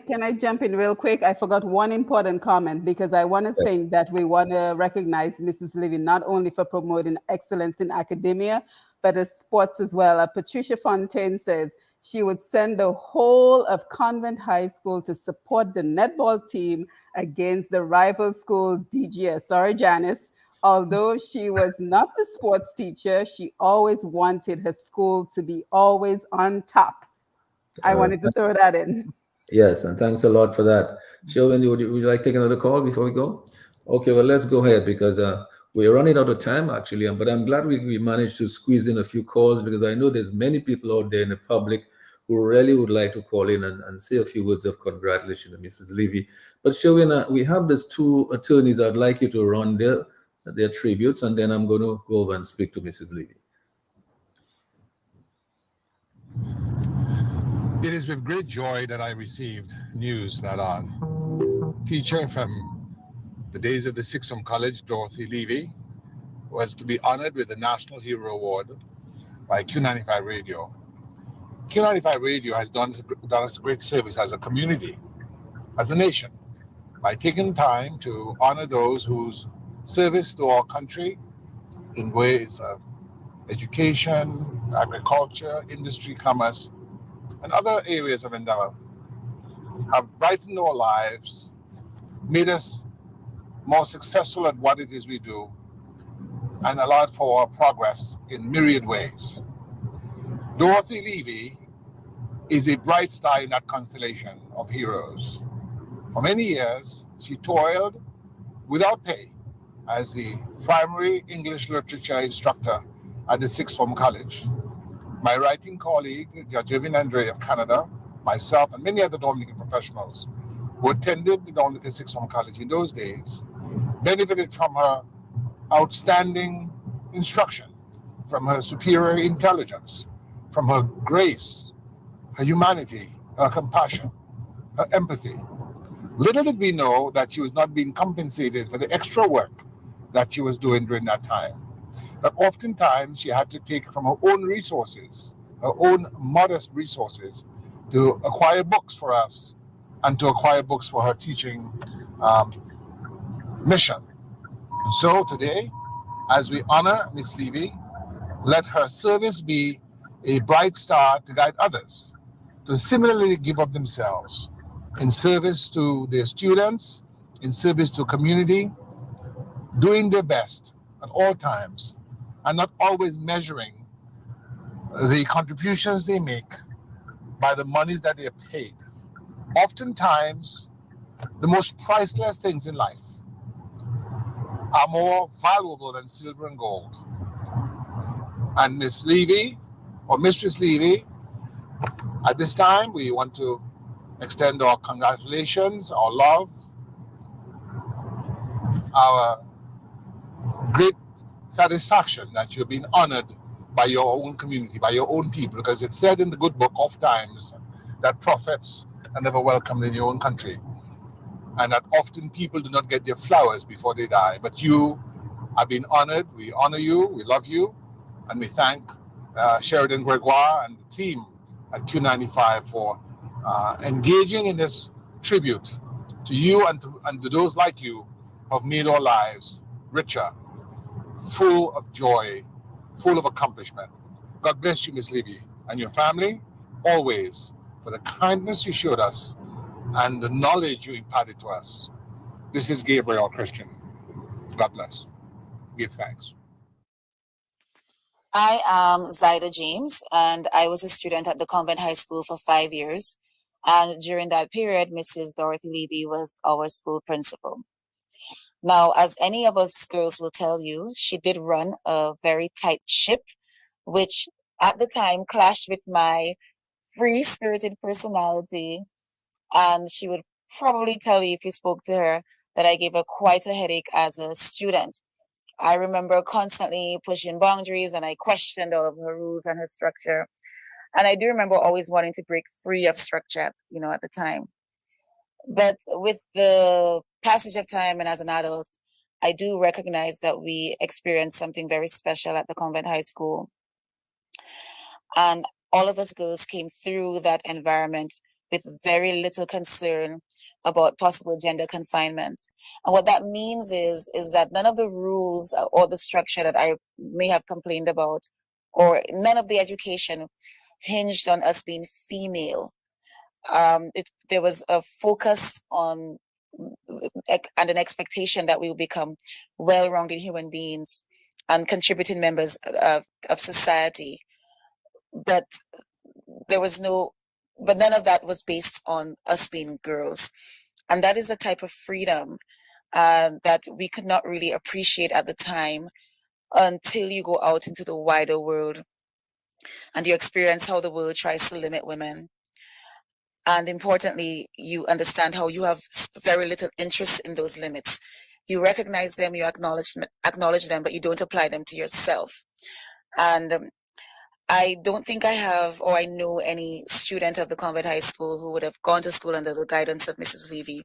Can I jump in real quick? I forgot one important comment because I want to think that we want to recognize Mrs. Leevey not only for promoting excellence in academia, but as sports as well. Patricia Fontaine says she would send the whole of Convent High School to support the netball team against the rival school DGS. Sorry, Janice. Although she was not the sports teacher, she always wanted her school to be always on top. I wanted to throw that in. Yes, and thanks a lot for that. Sheridan, would you like to take another call before we go? Okay, well, let's go ahead because we're running out of time, actually. But I'm glad we managed to squeeze in a few calls because I know there's many people out there in the public who really would like to call in and say a few words of congratulations to Mrs. Leevey. But Sheridan, we have these two attorneys. I'd like you to run their tributes, and then I'm going to go over and speak to Mrs. Leevey. It is with great joy that I received news that a teacher from the days of the Sixth Form College, Dorothy Leevey, was to be honored with the National Hero Award by Q95 Radio. Q95 Radio has done us a great service as a community, as a nation, by taking time to honor those whose service to our country in ways of education, agriculture, industry, commerce, and other areas of endeavor have brightened our lives, made us more successful at what it is we do, and allowed for our progress in myriad ways. Dorothy Leevey is a bright star in that constellation of heroes. For many years, she toiled without pay as the primary English literature instructor at the Sixth Form College. My writing colleague, Jajivin Andre of Canada, myself, and many other Dominican professionals who attended the Dominican Sixth Form College in those days benefited from her outstanding instruction, from her superior intelligence, from her grace, her humanity, her compassion, her empathy. Little did we know that she was not being compensated for the extra work that she was doing during that time. That oftentimes she had to take from her own resources, her own modest resources, to acquire books for us and to acquire books for her teaching mission. So today, as we honor Miss Leevey, let her service be a bright star to guide others to similarly give up themselves in service to their students, in service to community, doing their best at all times, and not always measuring the contributions they make by the monies that they are paid. Oftentimes, the most priceless things in life are more valuable than silver and gold. And Miss Leevey, or Mistress Leevey, at this time, we want to extend our congratulations, our love, our great satisfaction that you've been honored by your own community, by your own people, because it's said in the good book of times that prophets are never welcomed in your own country, and that often people do not get their flowers before they die. But you have been honored. We honor you, we love you, and we thank Sheridan, Gregoire, and the team at Q95 for engaging in this tribute to you and to those like you who have made our lives richer, full of joy, full of accomplishment. God bless you, Miss Leevey, and your family, always, for the kindness you showed us and the knowledge you imparted to us. This is Gabriel Christian. God bless. Give thanks. I am Zaida James, and I was a student at the convent high school for 5 years. And during that period, Mrs. Dorothy Leevey was our school principal. Now, as any of us girls will tell you, she did run a very tight ship, which at the time clashed with my free-spirited personality. And she would probably tell you if you spoke to her that I gave her quite a headache as a student. I remember constantly pushing boundaries, and I questioned all of her rules and her structure. And I do remember always wanting to break free of structure, at the time. But with the passage of time and as an adult, I do recognize that we experienced something very special at the convent high school. And all of us girls came through that environment with very little concern about possible gender confinement. And what that means is that none of the rules or the structure that I may have complained about, or none of the education hinged on us being female. There was a focus on and an expectation that we will become well-rounded human beings and contributing members of society. But none of that was based on us being girls. And that is a type of freedom that we could not really appreciate at the time until you go out into the wider world and you experience how the world tries to limit women. And importantly, you understand how you have very little interest in those limits. You recognize them, you acknowledge them, but you don't apply them to yourself. And I don't think I have, or I know any student of the convent high school who would have gone to school under the guidance of Mrs. Leevey,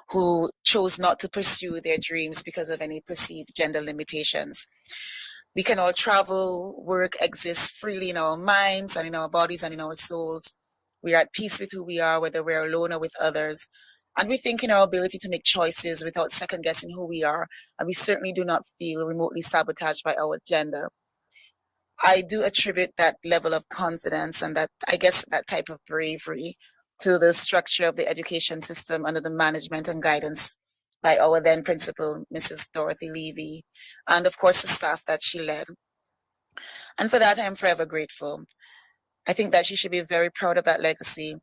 who chose not to pursue their dreams because of any perceived gender limitations. We can all travel, work, exist freely in our minds and in our bodies and in our souls. We are at peace with who we are, whether we're alone or with others. And we think in our ability to make choices without second guessing who we are. And we certainly do not feel remotely sabotaged by our gender. I do attribute that level of confidence and that type of bravery to the structure of the education system under the management and guidance by our then principal, Mrs. Dorothy Leevey, and of course the staff that she led. And for that, I'm forever grateful. I think that she should be very proud of that legacy.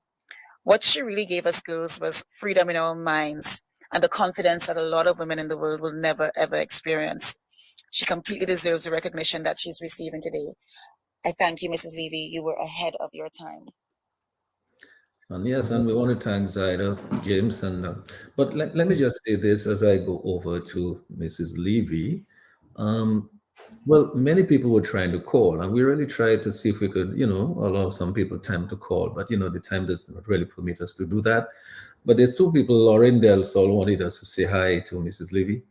What she really gave us girls was freedom in our minds and the confidence that a lot of women in the world will never, ever experience. She completely deserves the recognition that she's receiving today. I thank you, Mrs. Leevey. You were ahead of your time. And yes, and we want to thank Zaida, James, and but let me just say this as I go over to Mrs. Leevey. Well, many people were trying to call, and we really tried to see if we could, allow some people time to call. But the time does not really permit us to do that. But there's two people, Lauren Del Sol wanted us to say hi to Mrs. Leevey,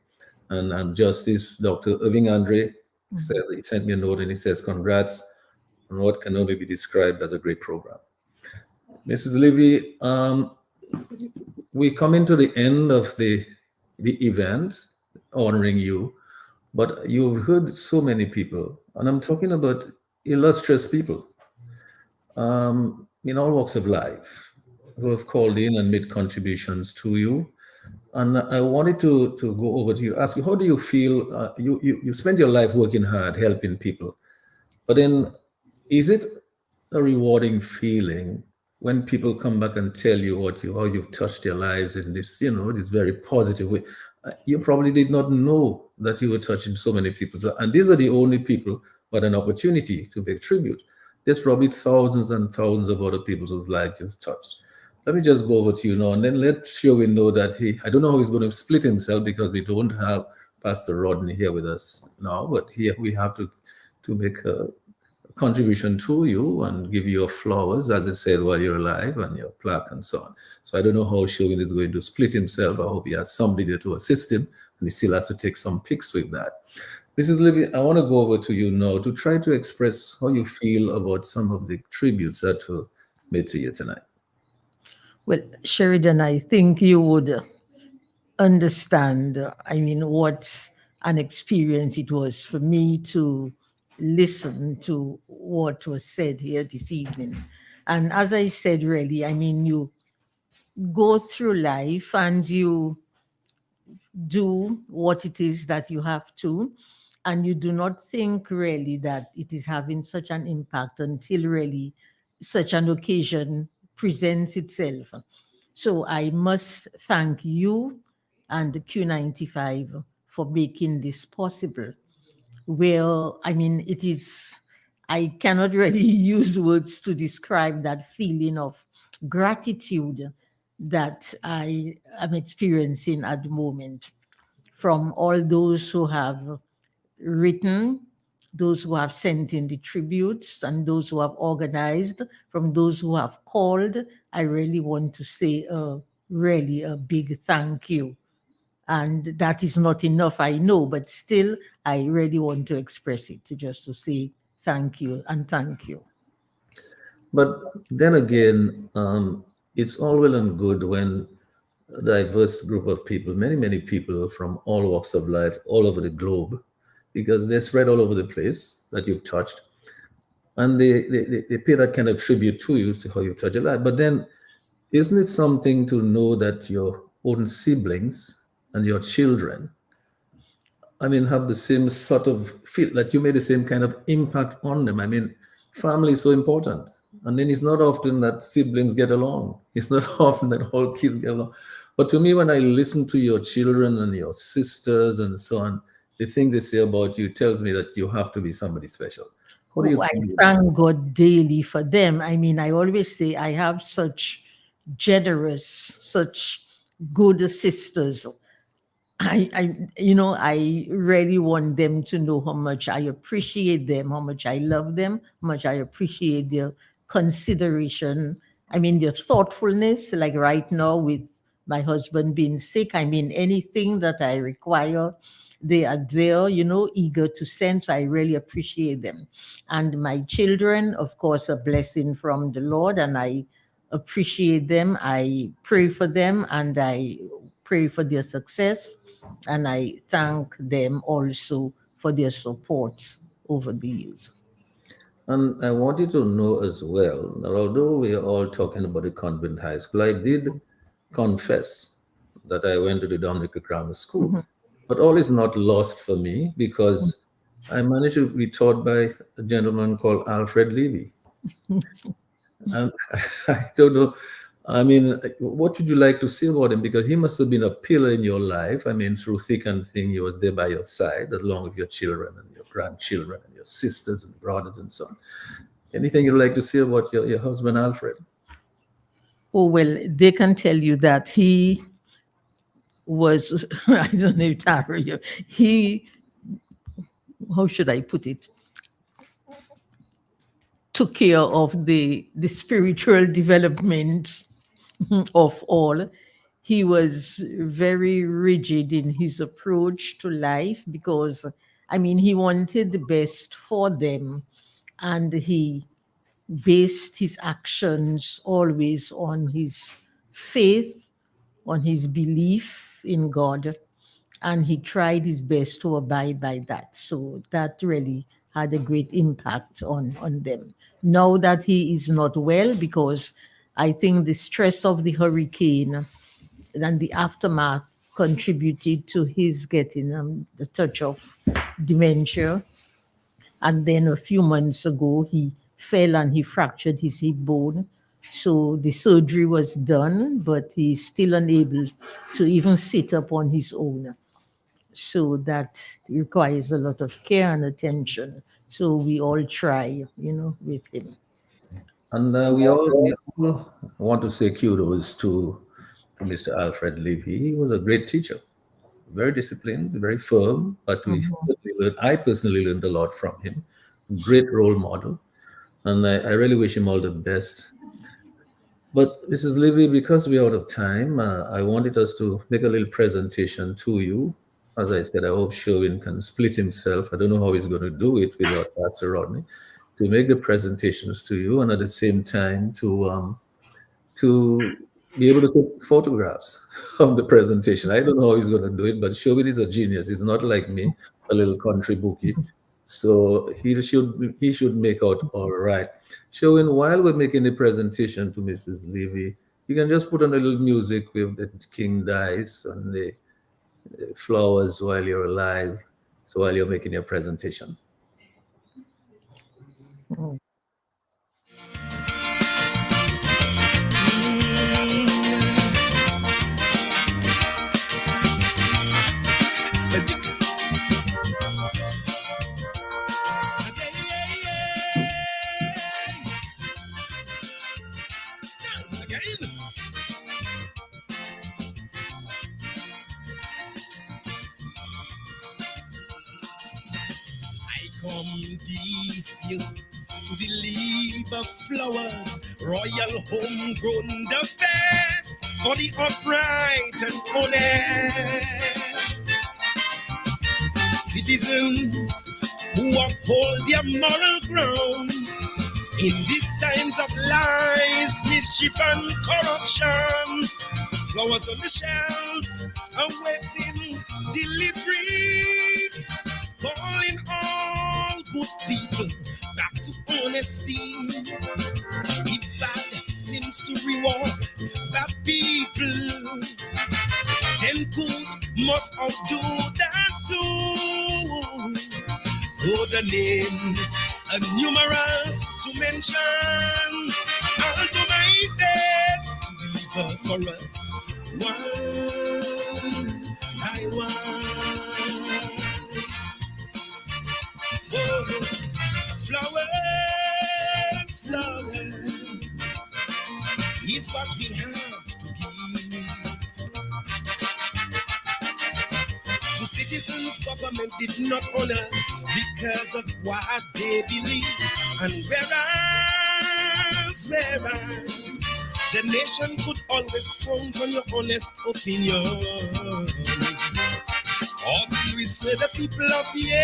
and Justice Dr. Irving Andre said he sent me a note and he says, "Congrats on what can only be described as a great program." Mrs. Leevey, we come into the end of the event honoring you, but you've heard so many people, and I'm talking about illustrious people in all walks of life who have called in and made contributions to you. And I wanted to go over to you, ask you, how do you feel? You spend your life working hard, helping people, but then is it a rewarding feeling when people come back and tell you how you've touched their lives in this, this very positive way? You probably did not know that you were touching so many people. And these are the only people who had an opportunity to pay tribute. There's probably thousands and thousands of other people whose lives you've touched. Let me just go over to you now, and then let Sherwin know that I don't know how he's going to split himself because we don't have Pastor Rodney here with us now, but here we have to make a contribution to you and give you your flowers, as I said, while you're alive, and your plaque and so on. So I don't know how Sherwin is going to split himself. I hope he has somebody there to assist him, and he still has to take some pics with that. Mrs. Leevey, I want to go over to you now to try to express how you feel about some of the tributes that were made to you tonight. Well, Sheridan, I think you would understand, what an experience it was for me to listen to what was said here this evening. And as I said, really, you go through life and you do what it is that you have to, and you do not think really that it is having such an impact until really such an occasion presents itself. So I must thank you and the Q95 for making this possible. Well, it is, I cannot really use words to describe that feeling of gratitude that I am experiencing at the moment from all those who have written, those who have sent in the tributes, and those who have organized, from those who have called. I really want to say really a big thank you. And that is not enough, I know, but still, I really want to express it, just to say thank you and thank you. But then again, it's all well and good when a diverse group of people, many, many people from all walks of life, all over the globe, because they're spread all over the place that you've touched, and they pay that kind of tribute to you, to how you touch your life. But then, isn't it something to know that your own siblings and your children, have the same sort of feel that you made the same kind of impact on them? Family is so important. And then it's not often that siblings get along. It's not often that all kids get along. But to me, when I listen to your children and your sisters and so on, the things they say about you tells me that you have to be somebody special. What do you think? I thank God daily for them. I always say I have such generous, such good sisters. I really want them to know how much I appreciate them, how much I love them, how much I appreciate their consideration. Their thoughtfulness, like right now with my husband being sick. Anything that I require, they are there, eager to send. So I really appreciate them. And my children, of course, a blessing from the Lord, and I appreciate them. I pray for them, and I pray for their success. And I thank them also for their support over the years. And I want you to know as well that although we are all talking about the convent high school, I did confess that I went to the Dominica Grammar School. Mm-hmm. But all is not lost for me, because I managed to be taught by a gentleman called Alfred Leevey. And I don't know. I mean, what would you like to say about him? Because he must have been a pillar in your life. I mean, through thick and thin, he was there by your side, along with your children and your grandchildren and your sisters and brothers and so on. Anything you'd like to say about your husband, Alfred? Oh, well, they can tell you that he was, I don't know, Tara, he, how should I put it? Took care of the spiritual development of all. He was very rigid in his approach to life because, I mean, he wanted the best for them, and he based his actions always on his faith, on his belief in God, and he tried his best to abide by that. So that really had a great impact on them. Now that he is not well, because I think the stress of the hurricane and the aftermath contributed to his getting the touch of dementia. And then a few months ago, he fell and he fractured his hip bone. So the surgery was done, but he's still unable to even sit up on his own. So that requires a lot of care and attention. So we all try, with him. And we all want to say kudos to Mr. Alfred Leevey. He was a great teacher, very disciplined, very firm, but I personally learned a lot from him. A great role model. And I really wish him all the best. But Mrs. Leevey, because we're out of time, I wanted us to make a little presentation to you. As I said, I hope Sherwin can split himself. I don't know how he's going to do it without Pastor Rodney, to make the presentations to you, and at the same time to be able to take photographs of the presentation. I don't know how he's going to do it, but Sherwin is a genius. He's not like me, a little country bookie. So he should make out all right. Sherwin, while we're making the presentation to Mrs. Leevey, you can just put on a little music with the king dies and the flowers while you're alive. So while you're making your presentation. Come this year to deliver flowers, royal homegrown, the best for the upright and honest citizens who uphold their moral grounds in these times of lies, mischief, and corruption. Flowers on the shelf awaiting delivery, calling all good people back to honesty. If bad seems to reward bad people, then good must outdo that too. Though the names are numerous to mention, I'll do my best to deliver for us one by one. Oh, flowers, flowers is what we have to give. To citizens, government did not honor because of what they believe. And whereas the nation could always count on your honest opinion. Or still we say the people of the air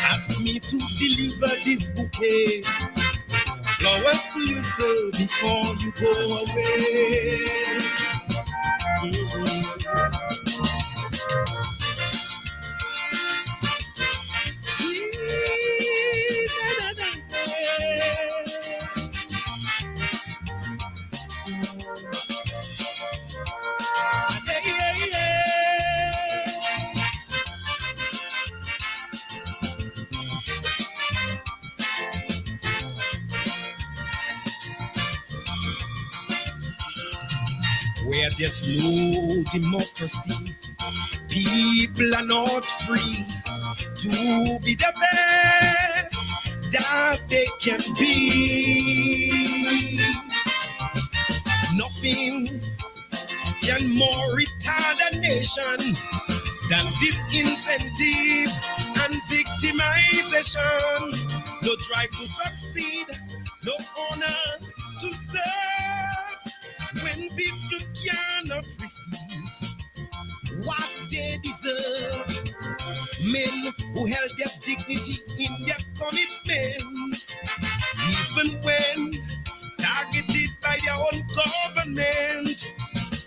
ask me to deliver this bouquet. Flowers to you, sir, before you go away. where there's no democracy. People are not free to be the best that they can be. Nothing can more retard a nation than disincentive and victimization. No drive to succeed, no honor to serve. When people cannot receive what they deserve, men who held their dignity in their commitments, even when targeted by their own government.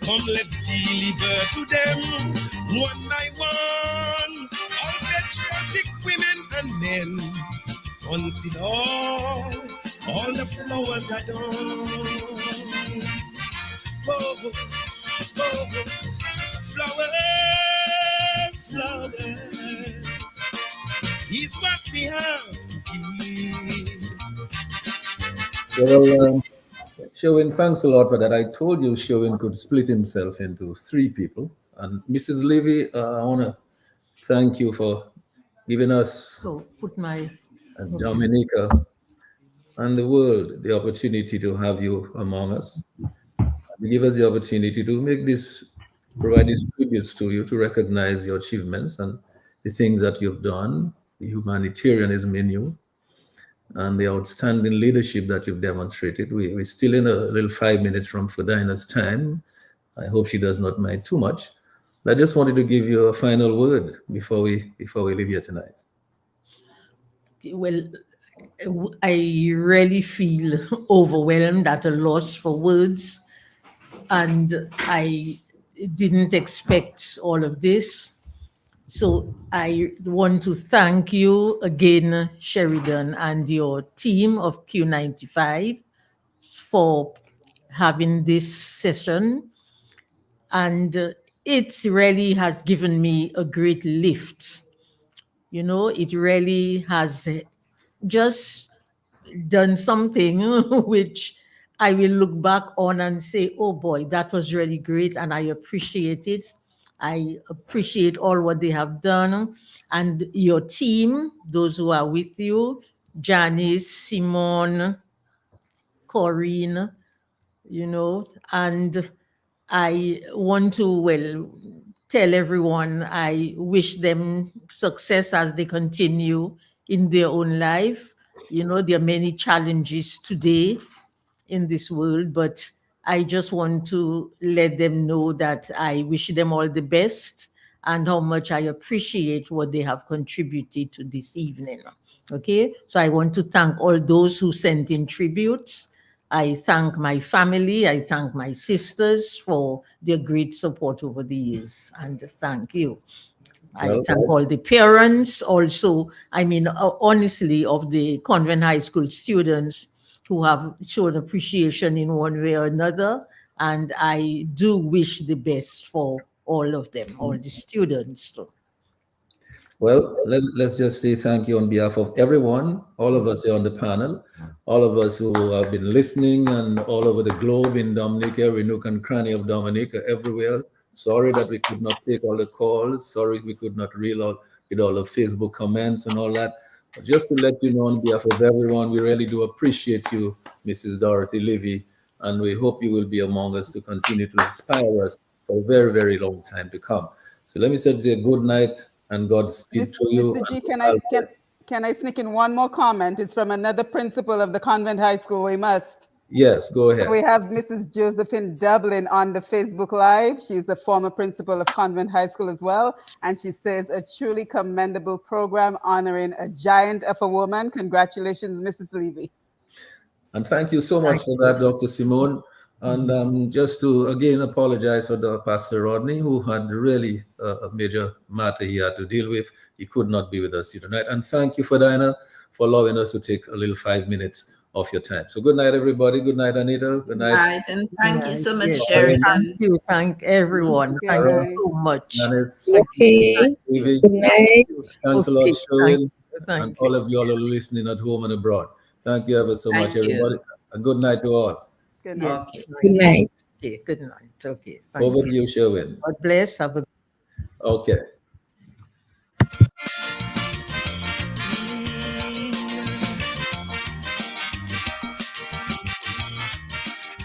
Come, let's deliver to them one by one, all patriotic women and men, until all the flowers are done. Oh, oh, oh, flowers, flowers, is what we have to give. Well, Sherwin, thanks a lot for that. I told you Sherwin could split himself into three people. And Mrs. Leevey, I want to thank you for giving us So put my and Dominica and the world the opportunity to have you among us. You give us the opportunity to make this, provide these tributes to you, to recognize your achievements and the things that you've done, the humanitarianism in you, and the outstanding leadership that you've demonstrated. We're still in a little 5 minutes from Fadina's time. I hope she does not mind too much. But I just wanted to give you a final word before we leave here tonight. Well, I really feel overwhelmed, at a loss for words, and I didn't expect all of this. So I want to thank you again, Sheridan, and your team of Q95 for having this session. And it really has given me a great lift. You know, it really has just done something which I will look back on and say, oh boy, that was really great. And I appreciate it. I appreciate all what they have done. And your team, those who are with you, Janice, Simone, Corinne, you know, and I want to, well, tell everyone I wish them success as they continue in their own life. You know, there are many challenges today in this world, but I just want to let them know that I wish them all the best and how much I appreciate what they have contributed to this evening. Okay, so I want to thank all those who sent in tributes. I thank my family. I thank my sisters for their great support over the years. And thank you. I thank all the parents also. I mean, honestly, of the convent high school students who have shown appreciation in one way or another. And I do wish the best for all of them, all the students too. Well, let's just say thank you on behalf of everyone, all of us here on the panel, all of us who have been listening and all over the globe in Dominica, every nook and cranny of Dominica, everywhere. Sorry that we could not take all the calls. Sorry we could not read all the Facebook comments and all that. But just to let you know on behalf of everyone, we really do appreciate you, Mrs. Dorothy Leevey, and we hope you will be among us to continue to inspire us for a very, very long time to come. So let me say good night. And Godspeed to you. Mr. G, can I sneak in one more comment? It's from another principal of the convent high school. We must. Yes, go ahead. We have Mrs. Josephine Dublin on the Facebook Live. She's a former principal of convent high school as well. And she says, a truly commendable program honoring a giant of a woman. Congratulations, Mrs. Leevey. And thank you so much for that, Dr. Simone. And just to again apologize for Pastor Rodney, who had really a major matter he had to deal with. He could not be with us here tonight. And thank you, Fadina, for allowing us to take a little 5 minutes of your time. So good night, everybody. Good night, Anita. Good night. Good night, and thank you so much, Sheridan. Thank you. Thank everyone. Thank you so much. Okay. Good night. Thanks a lot, Sherwin. And all of you all are listening at home and abroad. Thank you ever so much, everybody. And good night to all. Good night. Good night. Okay, good night. Okay, thank Over you. to you, Sherwin. God bless. Have a Okay.